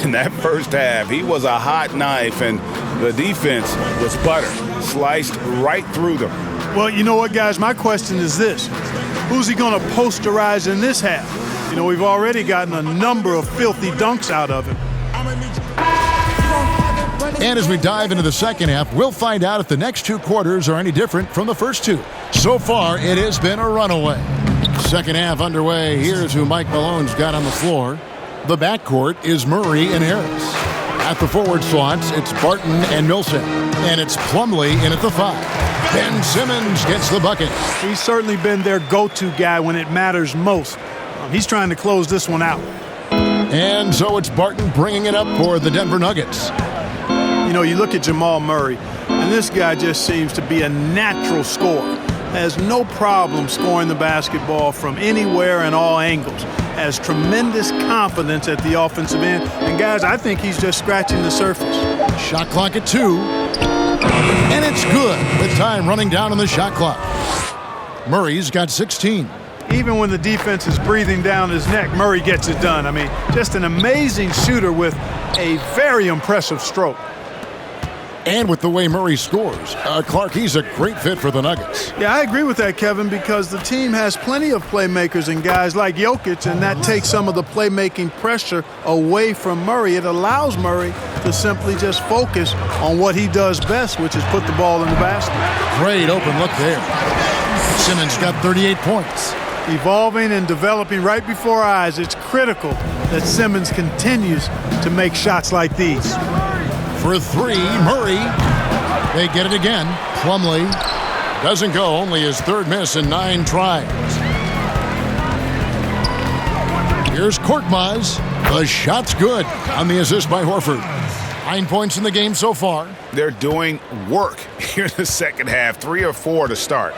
In that first half, he was a hot knife, and the defense was butter, sliced right through them. Well, you know what, guys? My question is this. Who's he going to posterize in this half? You know, we've already gotten a number of filthy dunks out of him. And as we dive into the second half, we'll find out if the next 2 quarters are any different from the first 2. So far, it has been a runaway. Second half underway. Here's who Mike Malone's got on the floor. The backcourt is Murray and Harris. At the forward slots, it's Barton and Millsap. And it's Plumlee in at the 5. Ben Simmons gets the bucket. He's certainly been their go-to guy when it matters most. He's trying to close this one out. And so it's Barton bringing it up for the Denver Nuggets. You know, you look at Jamal Murray, and this guy just seems to be a natural scorer. has no problem scoring the basketball from anywhere and all angles. Has tremendous confidence at the offensive end. And guys, I think he's just scratching the surface. Shot clock at 2. And it's good with time running down on the shot clock. Murray's got 16. Even when the defense is breathing down his neck, Murray gets it done. I mean, just an amazing shooter with a very impressive stroke. And with the way Murray scores, Clark, he's a great fit for the Nuggets. Yeah, I agree with that, Kevin, because the team has plenty of playmakers and guys like Jokic, and that takes some of the playmaking pressure away from Murray. It allows Murray to simply just focus on what he does best, which is put the ball in the basket. Great open look there. Simmons got 38 points. Evolving and developing right before our eyes. It's critical that Simmons continues to make shots like these. For 3, Murray. They get it again. Plumlee doesn't go, only his third miss in 9 tries. Here's Korkmaz. The shot's good on the assist by Horford. 9 points in the game so far. They're doing work here in the second half. 3 or 4 to start.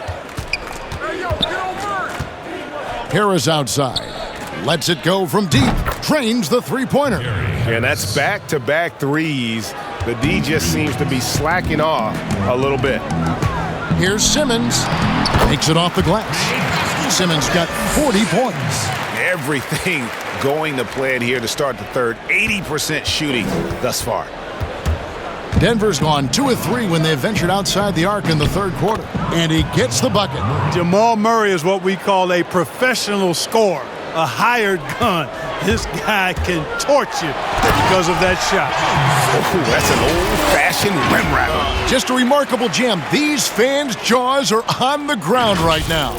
Harris outside. Lets it go from deep. Trains the three-pointer. And that's back-to-back threes. The D just seems to be slacking off a little bit. Here's Simmons. Takes it off the glass. Simmons got 40 points. Everything going to plan here to start the third. 80% shooting thus far. Denver's gone 2 of 3 when they ventured outside the arc in the third quarter. And he gets the bucket. Jamal Murray is what we call a professional scorer, a hired gun. This guy can torch you because of that shot. Oh, that's an old-fashioned rim rapper. Just a remarkable gem. These fans' jaws are on the ground right now.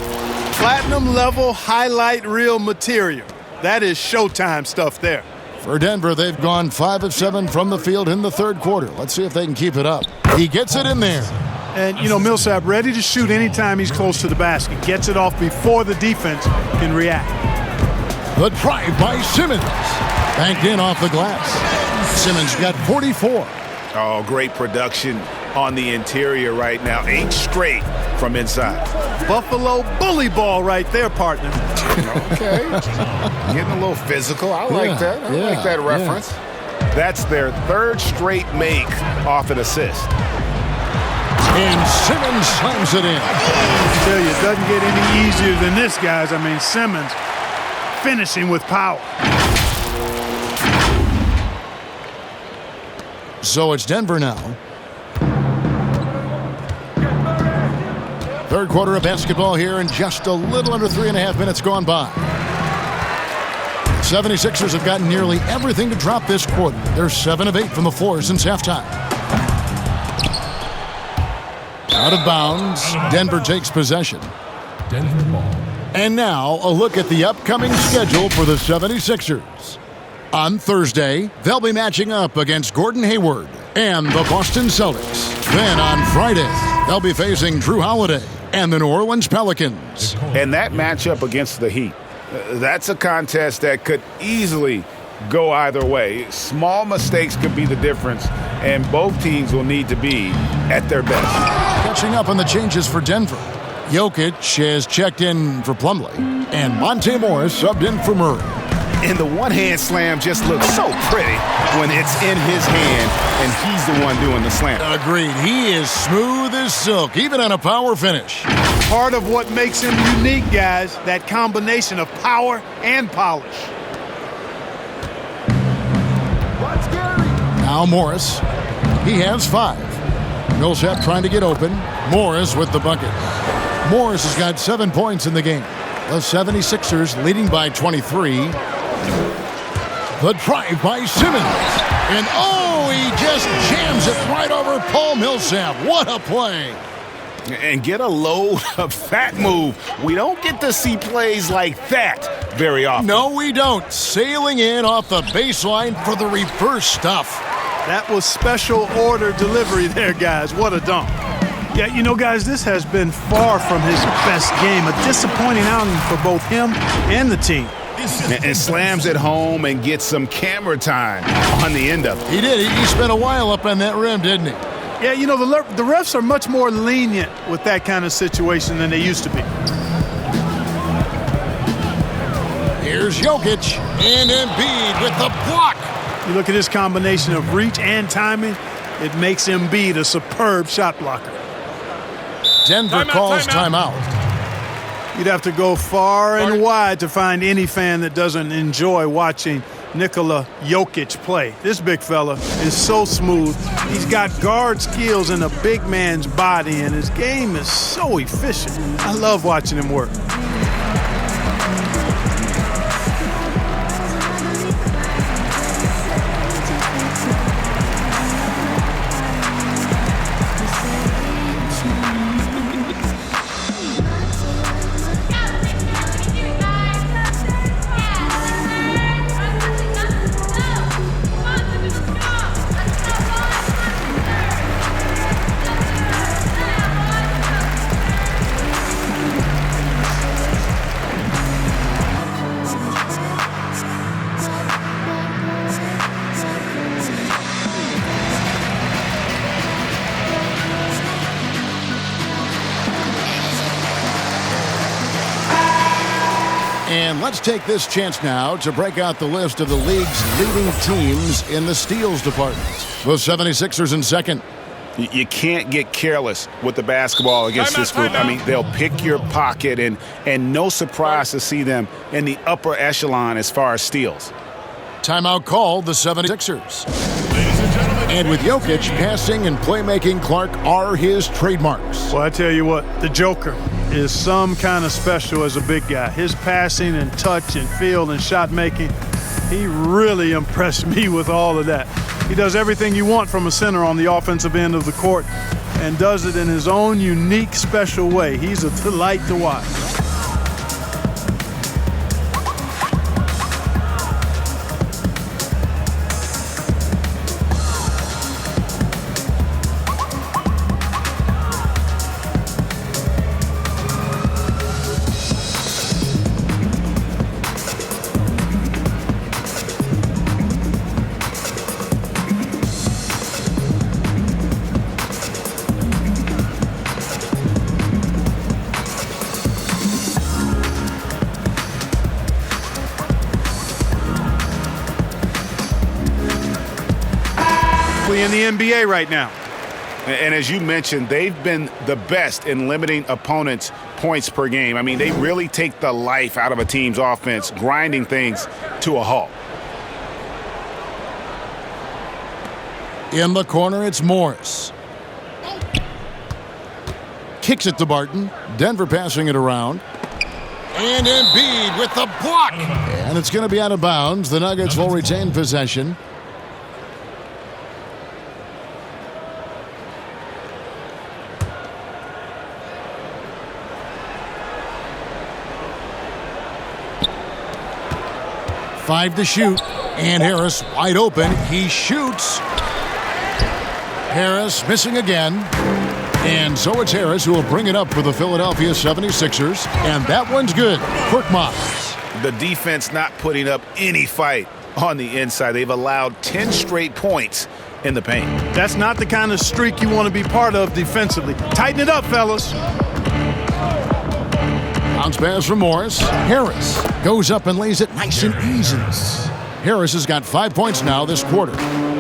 Platinum level highlight reel material. That is Showtime stuff there. For Denver, they've gone 5 of 7 from the field in the third quarter. Let's see if they can keep it up. He gets it in there. And, you know, Millsap ready to shoot anytime he's close to the basket. Gets it off before the defense can react. The drive by Simmons. Banked in off the glass. Simmons got 44. Oh, great production on the interior right now. 8 straight from inside. Buffalo bully ball right there, partner. Okay. Getting a little physical. I like that. I like that reference. Yeah. That's their third straight make off an assist. And Simmons slams it in. I tell you, it doesn't get any easier than this, guys. I mean, Simmons finishing with power. So it's Denver now. Third quarter of basketball here, and just a little under 3.5 minutes gone by. 76ers have gotten nearly everything to drop this quarter. They're 7 of 8 from the floor since halftime. Out of bounds. Denver takes possession. Denver ball. And now a look at the upcoming schedule for the 76ers. On Thursday, they'll be matching up against Gordon Hayward and the Boston Celtics. Then on Friday, they'll be facing Drew Holiday and the New Orleans Pelicans. And that matchup against the Heat, that's a contest that could easily go either way. Small mistakes could be the difference, and both teams will need to be at their best. Catching up on the changes for Denver. Jokic has checked in for Plumlee, and Monte Morris subbed in for Murray. And the one-hand slam just looks so pretty when it's in his hand and he's the one doing the slam. Agreed. He is smooth as silk, even on a power finish. Part of what makes him unique, guys, that combination of power and polish. Now Morris. He has 5. Millsap trying to get open. Morris with the bucket. Morris has got 7 points in the game. The 76ers leading by 23. The drive by Simmons. And he just jams it right over Paul Millsap. What a play. And get a load of that move. We don't get to see plays like that very often. No, we don't. Sailing in off the baseline for the reverse stuff. That was special order delivery there, guys. What a dunk. Yeah, you know, guys, this has been far from his best game. A disappointing outing for both him and the team. And slams it home and gets some camera time on the end of it. He did. He spent a while up on that rim, didn't he? Yeah, you know, the refs are much more lenient with that kind of situation than they used to be. Here's Jokic and Embiid with the block. You look at his combination of reach and timing, it makes Embiid a superb shot blocker. Denver calls timeout. You'd have to go far and wide to find any fan that doesn't enjoy watching Nikola Jokic play. This big fella is so smooth. He's got guard skills in a big man's body, and his game is so efficient. I love watching him work. And let's take this chance now to break out the list of the league's leading teams in the steals department. The 76ers in second. You can't get careless with the basketball against this group. I mean, they'll pick your pocket, and no surprise to see them in the upper echelon as far as steals. Timeout called the 76ers. And with Jokic, passing and playmaking, Clark, are his trademarks. Well, I tell you what, the Joker is some kind of special as a big guy. His passing and touch and field and shot making, he really impressed me with all of that. He does everything you want from a center on the offensive end of the court and does it in his own unique, special way. He's a delight to watch. In the NBA right now. And as you mentioned, they've been the best in limiting opponents' points per game. I mean, they really take the life out of a team's offense, grinding things to a halt. In the corner, it's Morris. Kicks it to Barton. Denver passing it around. And Embiid with the block. And it's going to be out of bounds. The Nuggets will retain possession. Five to shoot, and Harris wide open. He shoots. Harris missing again. And so it's Harris who will bring it up for the Philadelphia 76ers. And that one's good. Korkmaz. The defense not putting up any fight on the inside. They've allowed 10 straight points in the paint. That's not the kind of streak you want to be part of defensively. Tighten it up, fellas. Bounce pass from Morris. Harris goes up and lays it nice and easy. Harris has got 5 points now this quarter.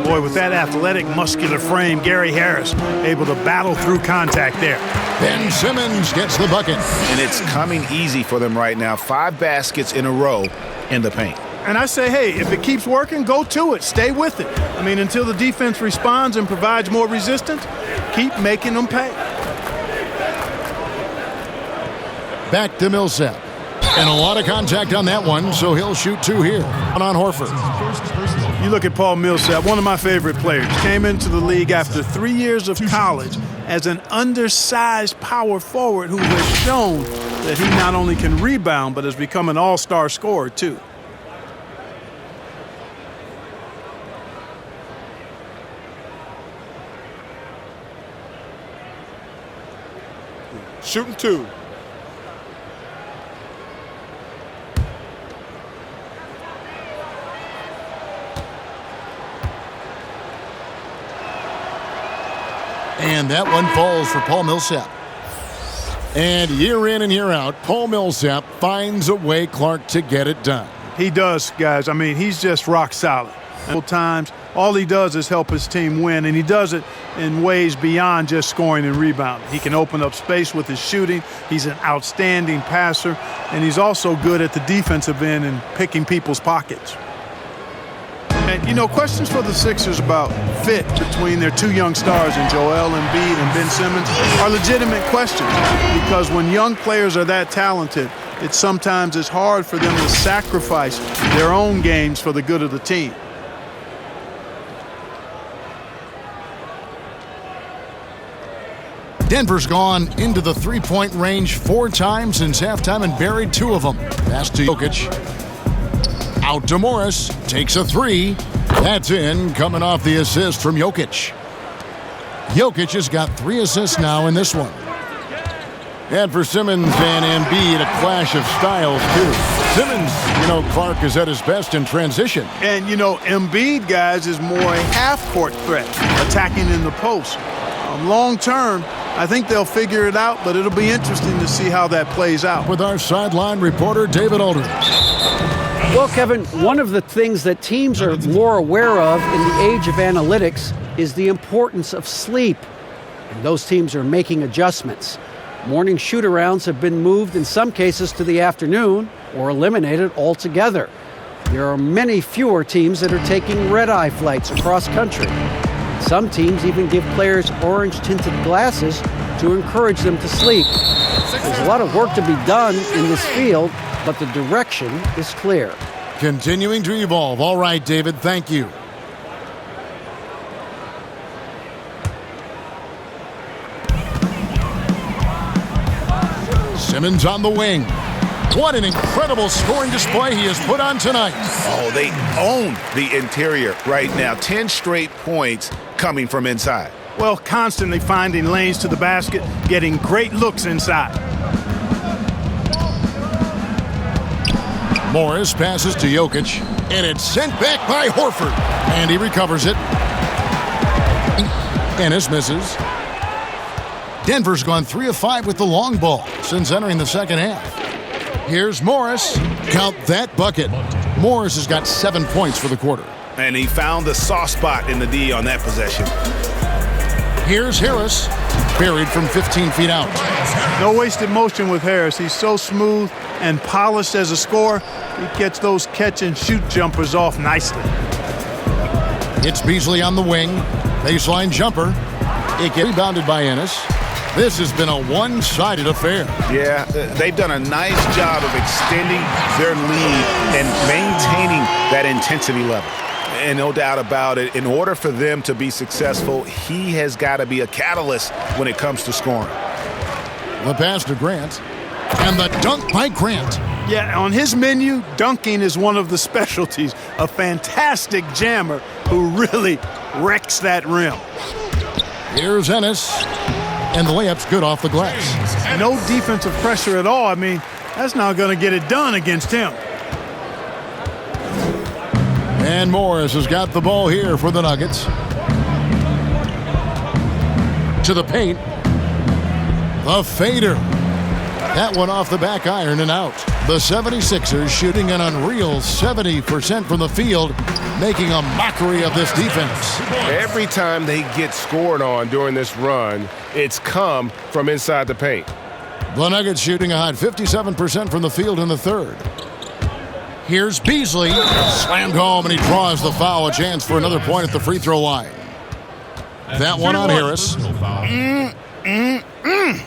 Boy, with that athletic, muscular frame, Gary Harris able to battle through contact there. Ben Simmons gets the bucket. And it's coming easy for them right now. 5 baskets in a row in the paint. And I say, hey, if it keeps working, go to it. Stay with it. I mean, until the defense responds and provides more resistance, keep making them pay. Back to Millsap. And a lot of contact on that one, so he'll shoot 2 here. One on Horford. You look at Paul Millsap, one of my favorite players. Came into the league after 3 years of college as an undersized power forward who has shown that he not only can rebound, but has become an all-star scorer, too. Shooting 2. And that one falls for Paul Millsap. And year in and year out, Paul Millsap finds a way, Clark, to get it done. He does, guys. I mean, he's just rock solid. Times, all he does is help his team win, and he does it in ways beyond just scoring and rebounding. He can open up space with his shooting. He's an outstanding passer, and he's also good at the defensive end and picking people's pockets. And, you know, questions for the Sixers about fit between their two young stars in Joel Embiid and Ben Simmons are legitimate questions, because when young players are that talented, it sometimes is hard for them to sacrifice their own games for the good of the team. Denver's gone into the three-point range 4 times since halftime and buried 2 of them. Pass to Jokic. Out to Morris. Takes a 3. That's in, coming off the assist from Jokic. Jokic has got 3 assists now in this one. And for Simmons and Embiid, a clash of styles, too. Simmons, you know, Clark is at his best in transition. And, you know, Embiid, guys, is more a half-court threat, attacking in the post. Long term, I think they'll figure it out, but it'll be interesting to see how that plays out. With our sideline reporter, David Aldridge. Well, Kevin, one of the things that teams are more aware of in the age of analytics is the importance of sleep. And those teams are making adjustments. Morning shoot-arounds have been moved in some cases to the afternoon or eliminated altogether. There are many fewer teams that are taking red-eye flights across country. Some teams even give players orange-tinted glasses to encourage them to sleep. There's a lot of work to be done in this field, but the direction is clear. Continuing to evolve. All right, David, thank you. Simmons on the wing. What an incredible scoring display he has put on tonight. Oh, they own the interior right now. 10 straight points coming from inside. Well, constantly finding lanes to the basket, getting great looks inside. Morris passes to Jokic, and it's sent back by Horford. And he recovers it. Ennis misses. Denver's gone 3 of 5 with the long ball since entering the second half. Here's Morris. Count that bucket. Morris has got 7 points for the quarter. And he found the soft spot in the D on that possession. Here's Harris. Buried from 15 feet out. No wasted motion with Harris. He's so smooth and polished as a scorer. He gets those catch-and-shoot jumpers off nicely. It's Beasley on the wing. Baseline jumper. It gets rebounded by Ennis. This has been a one-sided affair. Yeah, they've done a nice job of extending their lead and maintaining that intensity level. And no doubt about it, in order for them to be successful, he has got to be a catalyst when it comes to scoring. The pass to Grant. And the dunk by Grant. Yeah, on his menu, dunking is one of the specialties. A fantastic jammer who really wrecks that rim. Here's Ennis. And the layup's good off the glass. No defensive pressure at all. I mean, that's not going to get it done against him. And Morris has got the ball here for the Nuggets. To the paint. The fader. That one off the back iron and out. The 76ers shooting an unreal 70% from the field, making a mockery of this defense. Every time they get scored on during this run, it's come from inside the paint. The Nuggets shooting a hot 57% from the field in the third. Here's Beasley. Slammed home, and he draws the foul. A chance for another point at the free throw line. That one on Harris.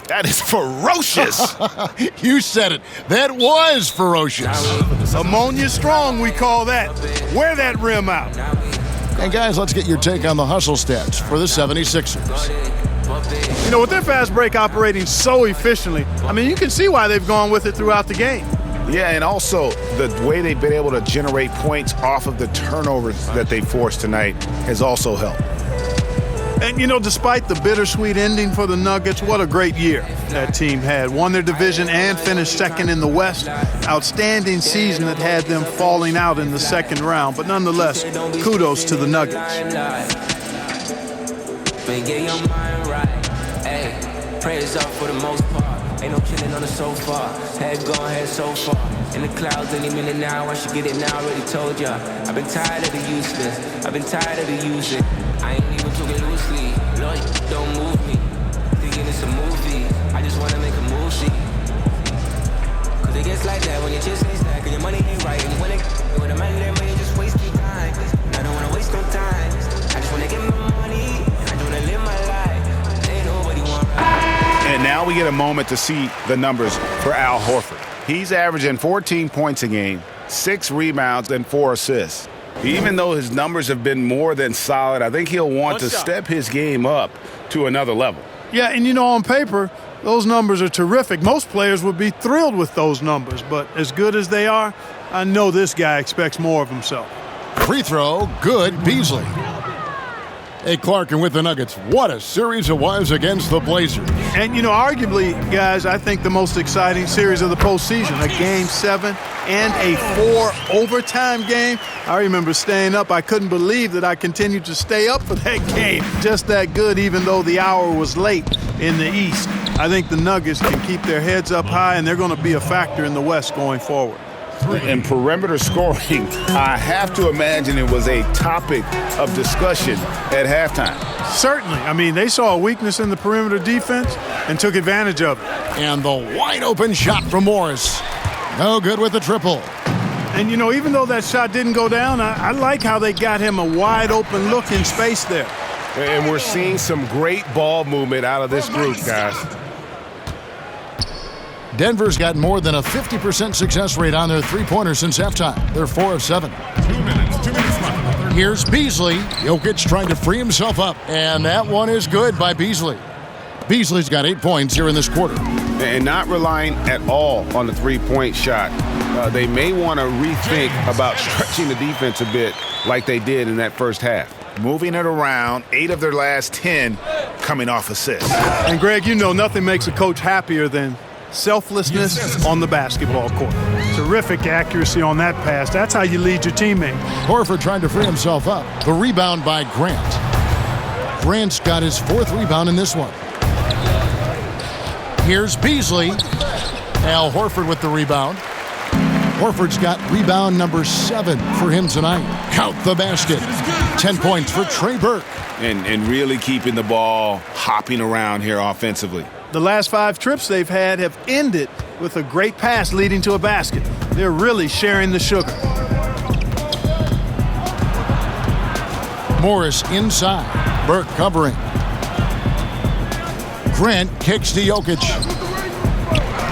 That is ferocious. You said it. That was ferocious. Ammonia strong, we call that. Wear that rim out. And guys, let's get your take on the hustle stats for the 76ers. You know, with their fast break operating so efficiently, I mean, you can see why they've gone with it throughout the game. Yeah, and also the way they've been able to generate points off of the turnovers that they forced tonight has also helped. And, you know, despite the bittersweet ending for the Nuggets, what a great year that team had. Won their division and finished second in the West. Outstanding season that had them falling out in the second round. But nonetheless, kudos to the Nuggets. But get your mind right. Hey, prayers up for the most part. Ain't no killing on the sofa. Head gone, head so far. In the clouds any minute now. I should get it now, already told ya. I've been tired of the useless. I've been tired of the using. I ain't even talking loosely. Lord, don't move me. Thinking it's a movie. I just wanna make a move, see. Cause it gets like that when your chips ain't stack and your money ain't right. And you wanna with a man there, but you just wasting time. And I don't wanna waste no time. I just wanna get my money. I just wanna live my life. Ain't nobody want right. And now we get a moment to see the numbers for Al Horford. He's averaging 14 points a game, 6 rebounds, and 4 assists. Even though his numbers have been more than solid, I think he'll want to step his game up to another level. Yeah, and you know, on paper, those numbers are terrific. Most players would be thrilled with those numbers, but as good as they are, I know this guy expects more of himself. Free throw, good, Beasley. Hey, Clark, and with the Nuggets, what a series it was against the Blazers. And, you know, arguably, guys, I think the most exciting series of the postseason, a Game 7 and a 4 overtime game. I remember staying up. I couldn't believe that I continued to stay up for that game. Just that good, even though the hour was late in the East. I think the Nuggets can keep their heads up high, and they're going to be a factor in the West going forward. In perimeter scoring, I have to imagine it was a topic of discussion at halftime. Certainly. I mean, they saw a weakness in the perimeter defense and took advantage of it. And the wide open shot from Morris. No good with the triple. And, you know, even though that shot didn't go down, I like how they got him a wide open look in space there. And we're seeing some great ball movement out of this group, guys. Denver's got more than a 50% success rate on their three-pointers since halftime. They're 4 of 7. 2 minutes left. Here's Beasley. Jokic trying to free himself up, and that one is good by Beasley. Beasley's got 8 points here in this quarter. And not relying at all on the three-point shot. They may want to rethink about stretching the defense a bit like they did in that first half. Moving it around, 8 of their last 10 coming off assists. And, Greg, you know nothing makes a coach happier than selflessness on the basketball court. Terrific accuracy on that pass. That's how you lead your teammate. Horford trying to free himself up. The rebound by Grant. Grant's got his 4th rebound in this one. Here's Beasley. Al Horford with the rebound. Horford's got rebound number 7 for him tonight. Count the basket. 10 points for Trey Burke. And really keeping the ball hopping around here offensively. The last 5 trips they've had have ended with a great pass leading to a basket. They're really sharing the sugar. Morris inside. Burke covering. Grant kicks to Jokic.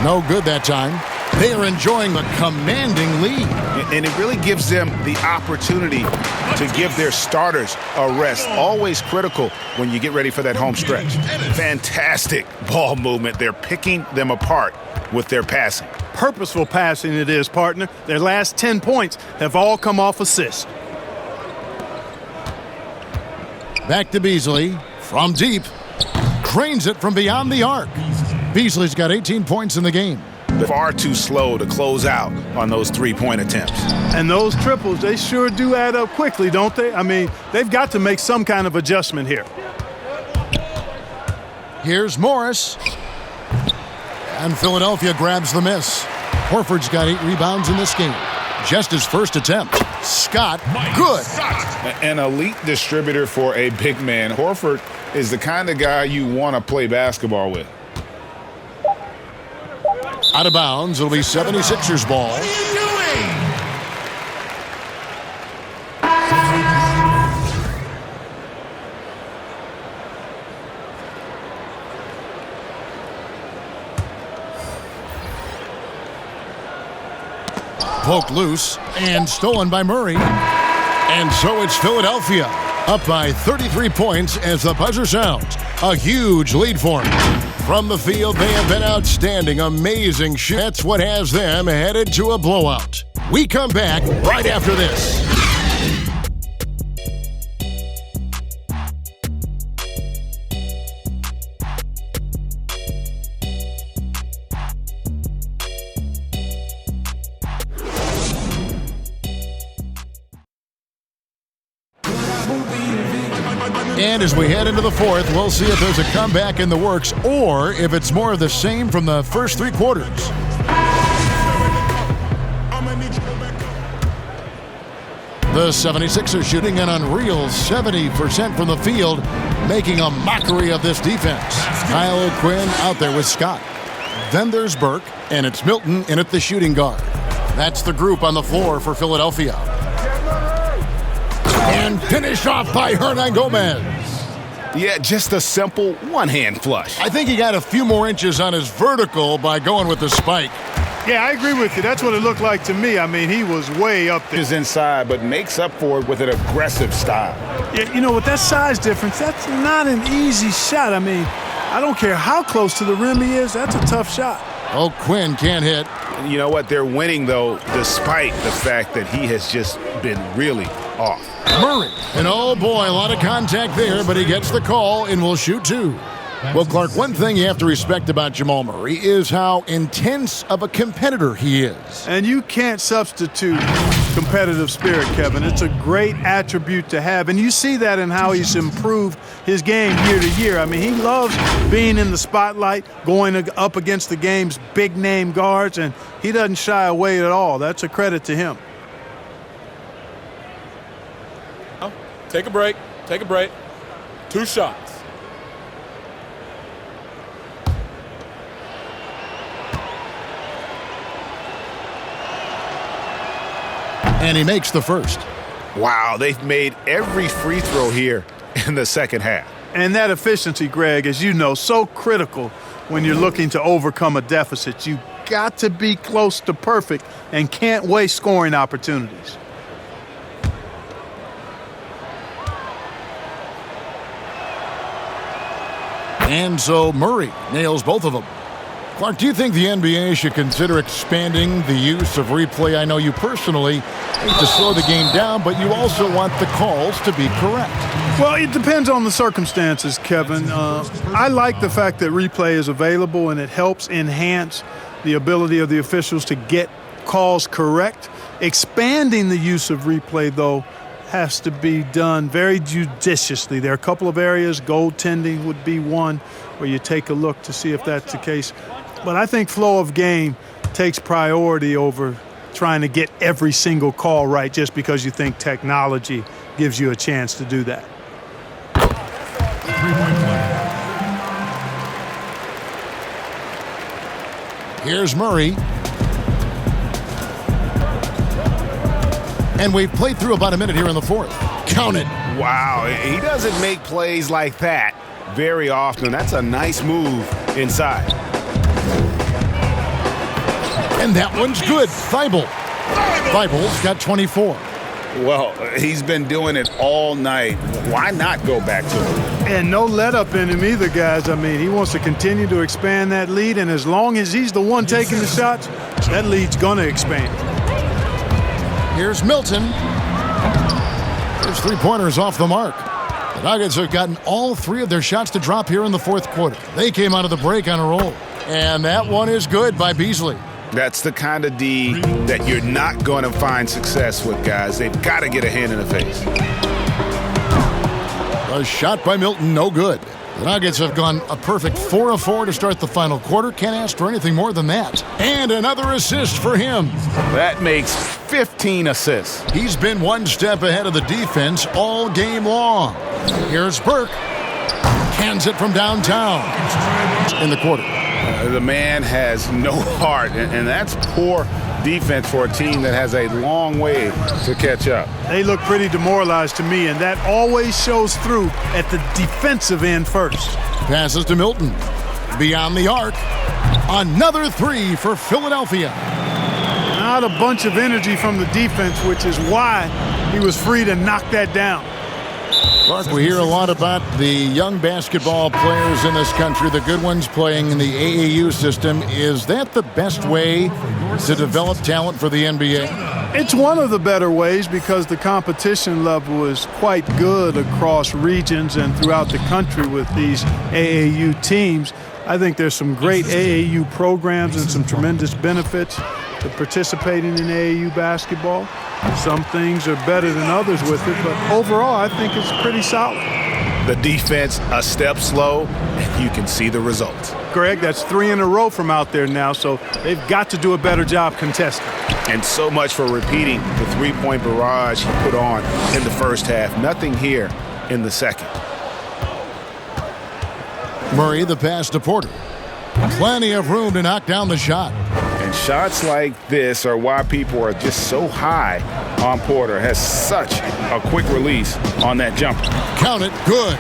No good that time. They are enjoying the commanding lead. And it really gives them the opportunity to give their starters a rest. Always critical when you get ready for that home stretch. Fantastic ball movement. They're picking them apart with their passing. Purposeful passing it is, partner. Their last 10 points have all come off assists. Back to Beasley from deep. Drains it from beyond the arc. Beasley's got 18 points in the game. They're far too slow to close out on those three-point attempts. And those triples, they sure do add up quickly, don't they? I mean, they've got to make some kind of adjustment here. Here's Morris. And Philadelphia grabs the miss. Horford's got 8 rebounds in this game. Just his first attempt. Scott, good. An elite distributor for a big man. Horford is the kind of guy you want to play basketball with. Out of bounds, it'll be 76ers ball. What are you doing? Poked loose and stolen by Murray. And so it's Philadelphia up by 33 points as the buzzer sounds. A huge lead for them. From the field, they have been outstanding, amazing shit. That's what has them headed to a blowout. We come back right after this. And as we head into the fourth, we'll see if there's a comeback in the works or if it's more of the same from the first three quarters. The 76ers shooting an unreal 70% from the field, making a mockery of this defense. Kyle O'Quinn out there with Scott. Then there's Burke, and it's Milton in at the shooting guard. That's the group on the floor for Philadelphia. And finished off by Hernan Gomez. Yeah, just a simple one-hand flush. I think he got a few more inches on his vertical by going with the spike. Yeah, I agree with you. That's what it looked like to me. I mean, he was way up there. Is inside, but makes up for it with an aggressive style. Yeah, you know, with that size difference, that's not an easy shot. I mean, I don't care how close to the rim he is. That's a tough shot. O'Quinn can't hit. You know what? They're winning, though, despite the fact that he has just been really off. Murray. And oh boy, a lot of contact there, but he gets the call and will shoot two. Well, Clark, one thing you have to respect about Jamal Murray is how intense of a competitor he is. And you can't substitute competitive spirit, Kevin. It's a great attribute to have, and you see that in how he's improved his game year to year. I mean, he loves being in the spotlight, going up against the game's big-name guards, and he doesn't shy away at all. That's a credit to him. Take a break. Take a break. 2 shots. And he makes the first. Wow, they've made every free throw here in the second half. And that efficiency, Greg, as you know, so critical when you're looking to overcome a deficit. You got to be close to perfect and can't waste scoring opportunities. And so Murray nails both of them. Clark, do you think the NBA should consider expanding the use of replay? I know you personally hate to slow the game down, but you also want the calls to be correct. Well, it depends on the circumstances, Kevin. I like the fact that replay is available and it helps enhance the ability of the officials to get calls correct. Expanding the use of replay, though, has to be done very judiciously. There are a couple of areas, goaltending would be one, where you take a look to see if that's the case. But I think flow of game takes priority over trying to get every single call right just because you think technology gives you a chance to do that. Here's Murray. And we've played through about a minute here in the fourth. Count it. Wow, he doesn't make plays like that very often. That's a nice move inside. And that one's good. Thibault's got 24. Well, he's been doing it all night. Why not go back to it? And no let up in him either, guys. I mean, he wants to continue to expand that lead, and as long as he's the one taking the shots, that lead's going to expand. Here's Milton. His three-pointers off the mark. The Nuggets have gotten all three of their shots to drop here in the fourth quarter. They came out of the break on a roll. And that one is good by Beasley. That's the kind of D that you're not going to find success with, guys. They've got to get a hand in the face. A shot by Milton, no good. The Nuggets have gone a perfect 4 of 4 to start the final quarter. Can't ask for anything more than that. And another assist for him. That makes 15 assists. He's been one step ahead of the defense all game long. Here's Burke. Cans it from downtown in the quarter. The man has no heart, and that's poor defense for a team that has a long way to catch up. They look pretty demoralized to me, and that always shows through at the defensive end first. Passes to Milton. Beyond the arc. Another three for Philadelphia. Not a bunch of energy from the defense, which is why he was free to knock that down. Clark, we hear a lot about the young basketball players in this country, the good ones playing in the AAU system. Is that the best way to develop talent for the NBA? It's one of the better ways because the competition level is quite good across regions and throughout the country with these AAU teams. I think there's some great AAU programs and some tremendous benefits to participating in AAU basketball. Some things are better than others with it, but overall I think it's pretty solid. The defense a step slow, and you can see the results. Greg, that's 3 in a row from out there now, so they've got to do a better job contesting. And so much for repeating the three-point barrage he put on in the first half. Nothing here in the second. Murray, the pass to Porter. Plenty of room to knock down the shot. And shots like this are why people are just so high on Porter. Has such a quick release on that jumper. Count it, good.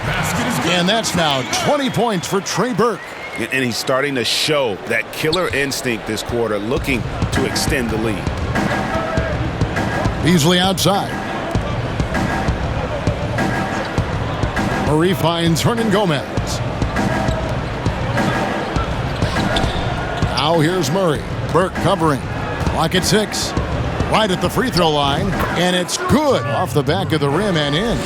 And that's now 20 points for Trey Burke. And he's starting to show that killer instinct this quarter, looking to extend the lead. Beasley outside. Murray finds Hernan Gomez. Now here's Murray. Burke covering. Clock at 6. Right at the free throw line. And it's good off the back of the rim and in.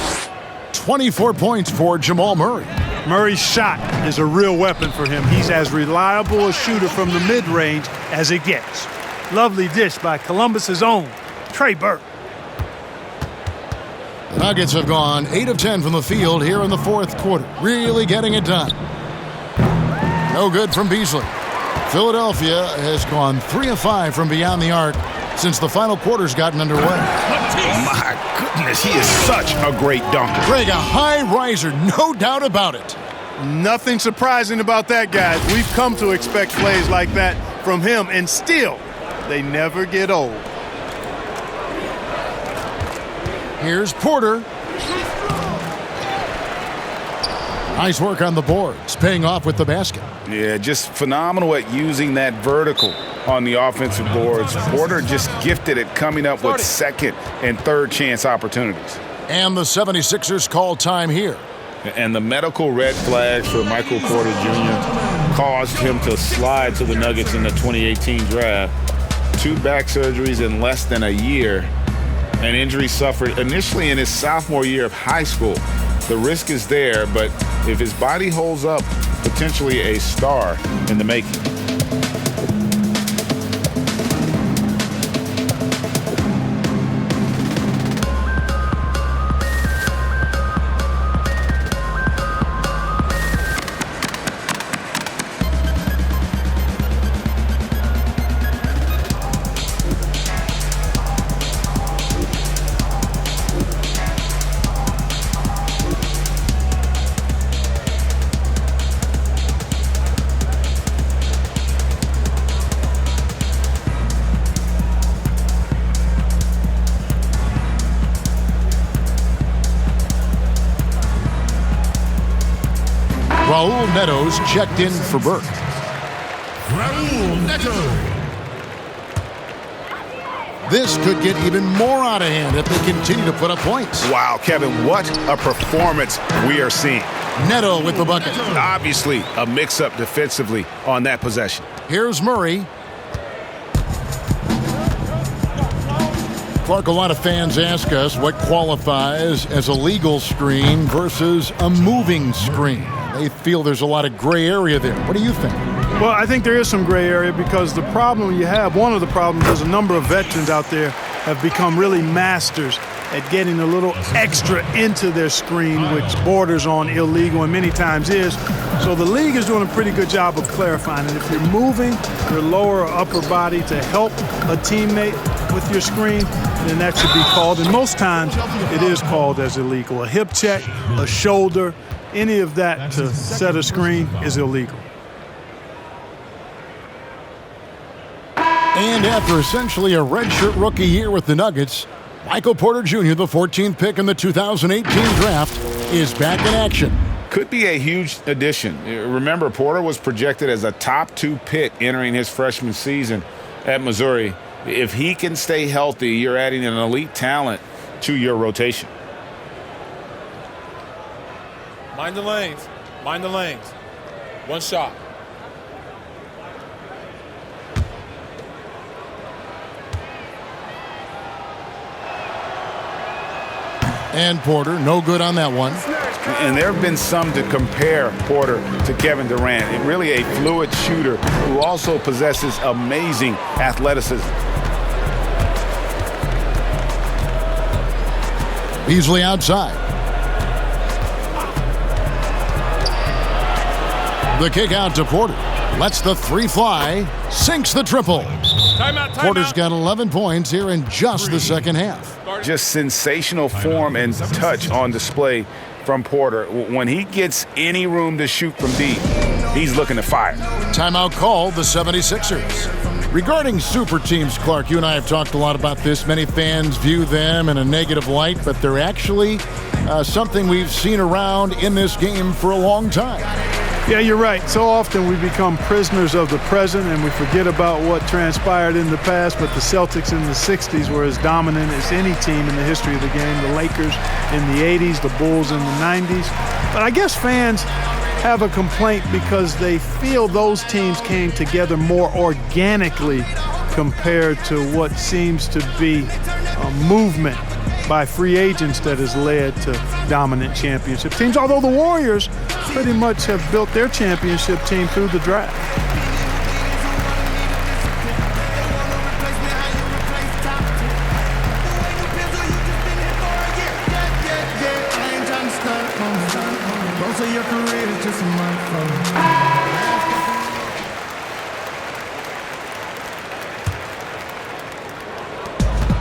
24 points for Jamal Murray. Murray's shot is a real weapon for him. He's as reliable a shooter from the mid-range as it gets. Lovely dish by Columbus's own Trey Burke. The Nuggets have gone 8 of 10 from the field here in the fourth quarter. Really getting it done. No good from Beasley. Philadelphia has gone 3 of 5 from beyond the arc since the final quarter's gotten underway. My goodness, he is such a great dunker. Greg, a high riser, no doubt about it. Nothing surprising about that, guys. We've come to expect plays like that from him, and still, they never get old. Here's Porter. Nice work on the boards, paying off with the basket. Yeah, just phenomenal at using that vertical on the offensive boards. Porter just gifted at coming up with second and third chance opportunities. And the 76ers call time here. And the medical red flags for Michael Porter Jr. caused him to slide to the Nuggets in the 2018 draft. 2 back surgeries in less than a year. An injury suffered initially in his sophomore year of high school. The risk is there, but if his body holds up, potentially a star in the making. Raul Neto's checked in for Burke. Raul Neto. This could get even more out of hand if they continue to put up points. Wow, Kevin, what a performance we are seeing. Neto with the bucket. Obviously, a mix-up defensively on that possession. Here's Murray. Clark, a lot of fans ask us what qualifies as a legal screen versus a moving screen. They feel there's a lot of gray area there. What do you think? Well, I think there is some gray area because the problem you have, one of the problems is a number of veterans out there have become really masters at getting a little extra into their screen, which borders on illegal and many times is. So the league is doing a pretty good job of clarifying it. If you're moving your lower or upper body to help a teammate with your screen, then that should be called. And most times it is called as illegal. A hip check, a shoulder, any of that to set a screen is illegal. And after essentially a redshirt rookie year with the Nuggets, Michael Porter Jr., the 14th pick in the 2018 draft, is back in action. Could be a huge addition. Remember, Porter was projected as a top 2 pick entering his freshman season at Missouri. If he can stay healthy, you're adding an elite talent to your rotation. Mind the lanes. Mind the lanes. One shot. And Porter, no good on that one. And there have been some to compare Porter to Kevin Durant. And really a fluid shooter who also possesses amazing athleticism. Beasley outside. The kick out to Porter. Lets the three fly. Sinks the triple. Porter's got 11 points here in just the second half. Just sensational form and touch on display from Porter. When he gets any room to shoot from deep, he's looking to fire. Timeout called the 76ers. Regarding super teams, Clark, you and I have talked a lot about this. Many fans view them in a negative light, but they're actually something we've seen around in this game for a long time. Yeah, you're right. So often we become prisoners of the present and we forget about what transpired in the past, but the Celtics in the 60s were as dominant as any team in the history of the game. The Lakers in the 80s, the Bulls in the 90s. But I guess fans have a complaint because they feel those teams came together more organically compared to what seems to be a movement by free agents that has led to dominant championship teams, although the Warriors pretty much have built their championship team through the draft.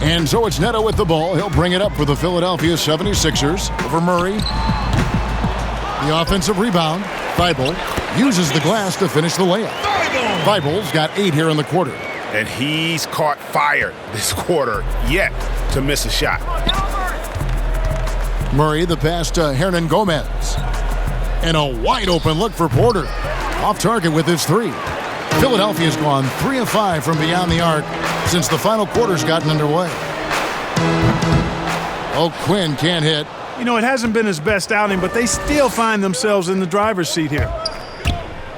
And so it's Neto with the ball. He'll bring it up for the Philadelphia 76ers over Murray. The offensive rebound. Thibault uses the glass to finish the layup. Thibault's got 8 here in the quarter. And he's caught fire this quarter yet to miss a shot. Murray, the pass to Hernan Gomez. And a wide open look for Porter. Off target with his 3. Philadelphia's gone 3 of 5 from beyond the arc since the final quarter's gotten underway. Quinn can't hit. You know, it hasn't been his best outing, but they still find themselves in the driver's seat here.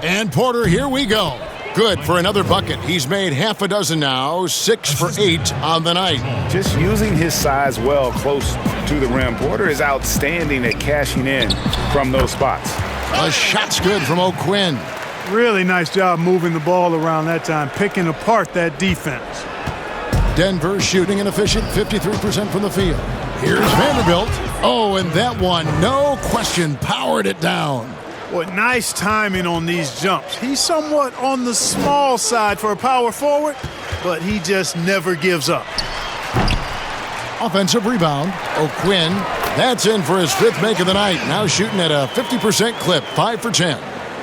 And Porter, here we go. Good for another bucket. He's made half a dozen now, 6 for 8 on the night. Just using his size well close to the rim. Porter is outstanding at cashing in from those spots. A shot's good from O'Quinn. Really nice job moving the ball around that time, picking apart that defense. Denver shooting an efficient 53% from the field. Here's Vanderbilt. Oh, and that one, no question, powered it down. What nice timing on these jumps. He's somewhat on the small side for a power forward, but he just never gives up. Offensive rebound. O'Quinn, that's in for his 5th make of the night. Now shooting at a 50% clip, 5 for 10.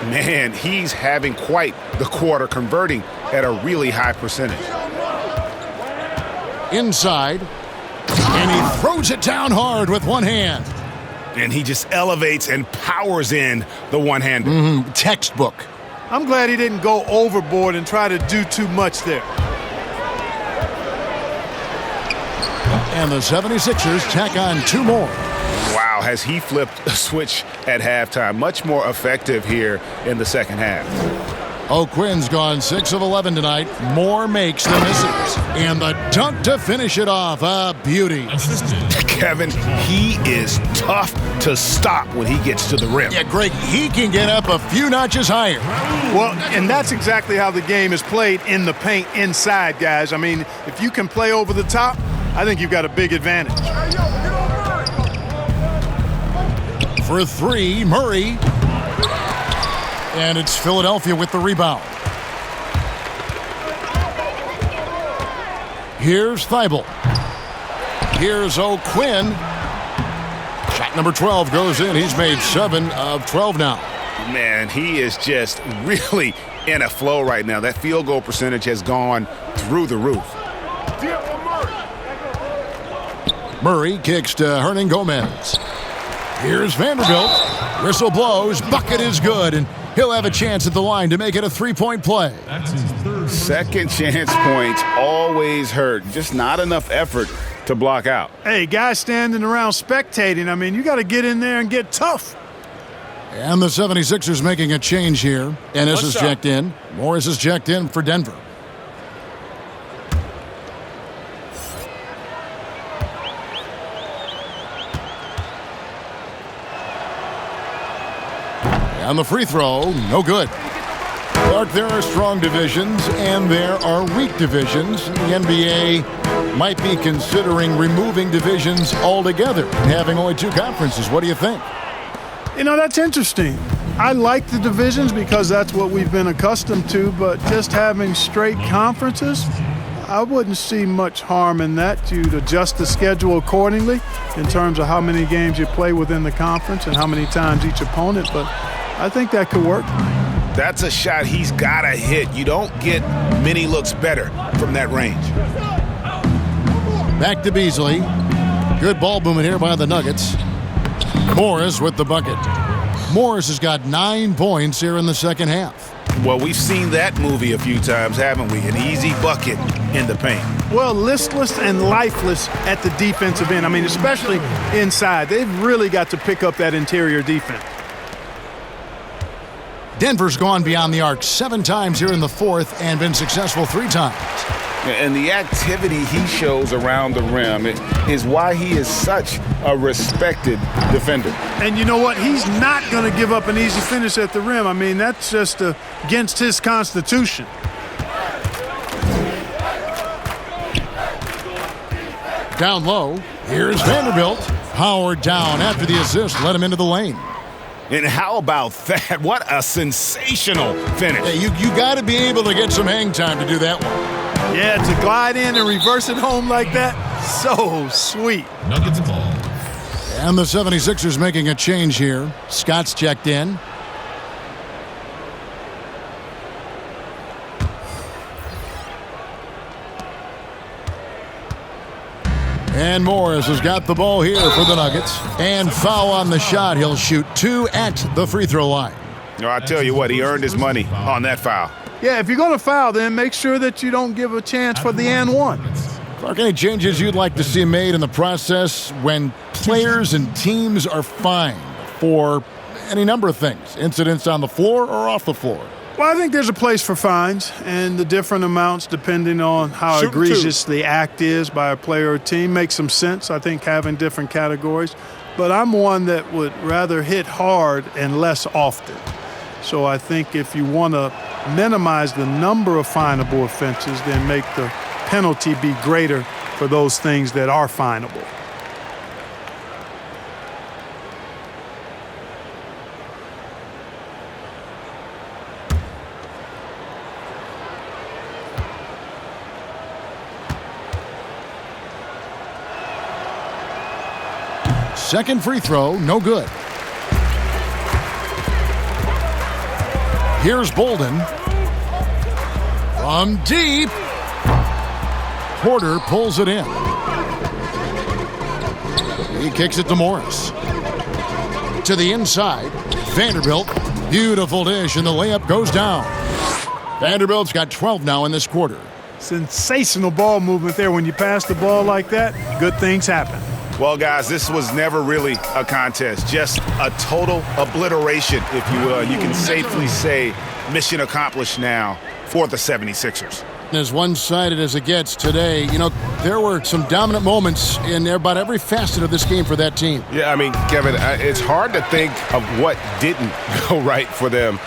Man, he's having quite the quarter, converting at a really high percentage. Inside, and he throws it down hard with one hand. And he just elevates and powers in the one-hander. Textbook. I'm glad he didn't go overboard and try to do too much there. And the 76ers tack on 2 more. Wow, has he flipped a switch at halftime. Much more effective here in the second half. O'Quinn's gone 6 of 11 tonight. More makes than misses. And the dunk to finish it off. A beauty. Kevin, he is tough to stop when he gets to the rim. Yeah, Greg, he can get up a few notches higher. Well, and that's exactly how the game is played in the paint inside, guys. I mean, if you can play over the top, I think you've got a big advantage. For 3, Murray. And it's Philadelphia with the rebound. Here's Thibault. Here's O'Quinn. Shot number 12 goes in. He's made 7 of 12 now. Man, he is just really in a flow right now. That field goal percentage has gone through the roof. Murray kicks to Hernan Gomez. Here's Vanderbilt. Whistle blows. Bucket is good. And he'll have a chance at the line to make it a 3-point play. Second chance points always hurt. Just not enough effort to block out. Hey, guys standing around spectating, I mean, you got to get in there and get tough. And the 76ers making a change here. Ennis is checked in. Morris is checked in for Denver. And the free throw, no good. Clark, there are strong divisions and there are weak divisions. The NBA might be considering removing divisions altogether and having only 2 conferences. What do you think? You know, that's interesting. I like the divisions because that's what we've been accustomed to, but just having straight conferences, I wouldn't see much harm in that. You'd adjust the schedule accordingly in terms of how many games you play within the conference and how many times each opponent, but I think that could work. That's a shot he's got to hit. You don't get many looks better from that range. Back to Beasley. Good ball movement here by the Nuggets. Morris with the bucket. Morris has got 9 points here in the second half. Well, we've seen that movie a few times, haven't we? An easy bucket in the paint. Well, listless and lifeless at the defensive end. I mean, especially inside. They've really got to pick up that interior defense. Denver's gone beyond the arc 7 times here in the fourth and been successful 3 times. And the activity he shows around the rim is why he is such a respected defender. And you know what? He's not going to give up an easy finish at the rim. I mean, that's just against his constitution. Down low, here's Vanderbilt. Howard down after the assist, let him into the lane. And how about that? What a sensational finish. Hey, you got to be able to get some hang time to do that one. Yeah, to glide in and reverse it home like that, so sweet. Nuggets ball. And the 76ers making a change here. Scott's checked in. And Morris has got the ball here for the Nuggets. And foul on the shot. He'll shoot 2 at the free throw line. No, I tell you what, he earned his money on that foul. Yeah, if you're going to foul, then make sure that you don't give a chance for the and one. Clark, any changes you'd like to see made in the process when players and teams are fined for any number of things, incidents on the floor or off the floor? Well, I think there's a place for fines and the different amounts depending on how egregious the act is by a player or team makes some sense, I think, having different categories. But I'm one that would rather hit hard and less often. So I think if you want to minimize the number of finable offenses, then make the penalty be greater for those things that are finable. Second free throw, no good. Here's Bolden. From deep. Porter pulls it in. He kicks it to Morris. To the inside. Vanderbilt. Beautiful dish, and the layup goes down. Vanderbilt's got 12 now in this quarter. Sensational ball movement there. When you pass the ball like that, good things happen. Well, guys, this was never really a contest, just a total obliteration, if you will. You can safely say mission accomplished now for the 76ers. As one-sided as it gets today, you know, there were some dominant moments in about every facet of this game for that team. Yeah, I mean, Kevin, it's hard to think of what didn't go right for them.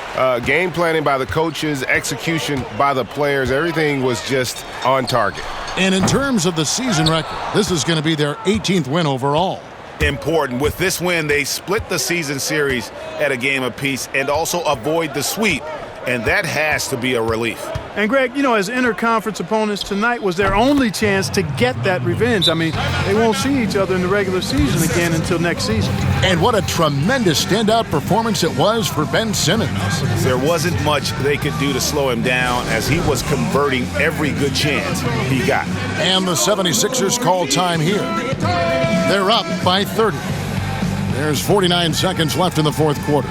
Game planning by the coaches, execution by the players, everything was just on target. And in terms of the season record, this is going to be their 18th win overall. Important. With this win, they split the season series at a game apiece and also avoid the sweep, and that has to be a relief. And, Greg, you know, as interconference opponents, tonight was their only chance to get that revenge. I mean, they won't see each other in the regular season again until next season. And what a tremendous standout performance it was for Ben Simmons. There wasn't much they could do to slow him down as he was converting every good chance he got. And the 76ers call time here. They're up by 30. There's 49 seconds left in the fourth quarter.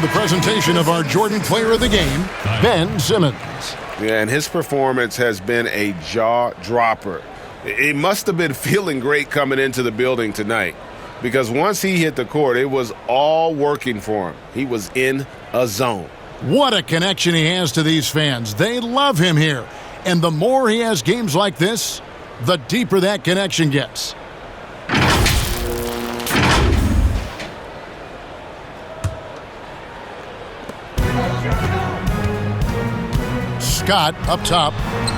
the presentation of our Jordan Player of the Game, Ben Simmons. Yeah, and his performance has been a jaw dropper. It must have been feeling great coming into the building tonight, because once he hit the court, it was all working for him. He was in a zone. What a connection he has to these fans. They love him here. And the more he has games like this, the deeper that connection gets. Scott up top.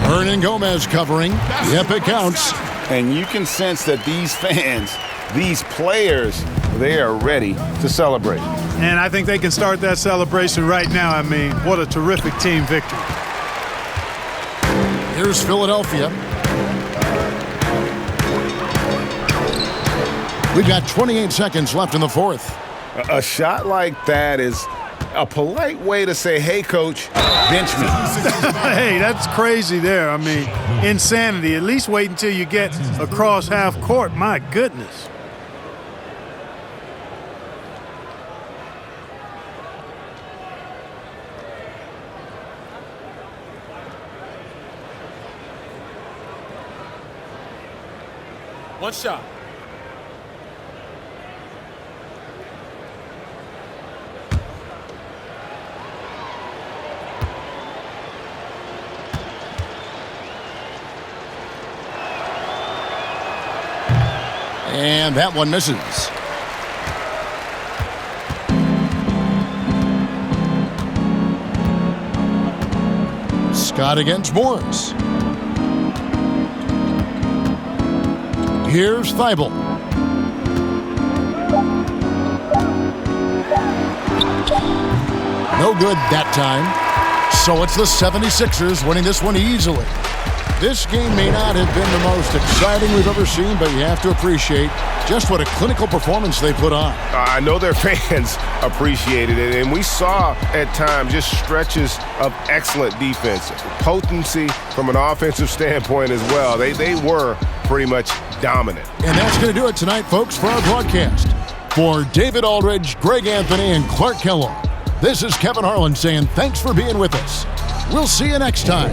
Hernan Gomez covering. Yep, it counts. And you can sense that these fans, these players, they are ready to celebrate. And I think they can start that celebration right now. I mean, what a terrific team victory. Here's Philadelphia. We've got 28 seconds left in the fourth. A shot like that is a polite way to say, hey, coach, bench me. Hey, that's crazy there. I mean, insanity. At least wait until you get across half court. My goodness. One shot. And that one misses. Scott against Morris. Here's Thibault. No good that time. So it's the 76ers winning this one easily. This game may not have been the most exciting we've ever seen, but you have to appreciate just what a clinical performance they put on. I know their fans appreciated it, and we saw at times just stretches of excellent defense, potency from an offensive standpoint as well. They were pretty much dominant. And that's going to do it tonight, folks, for our broadcast. For David Aldridge, Greg Anthony, and Clark Kellogg, this is Kevin Harlan saying thanks for being with us. We'll see you next time.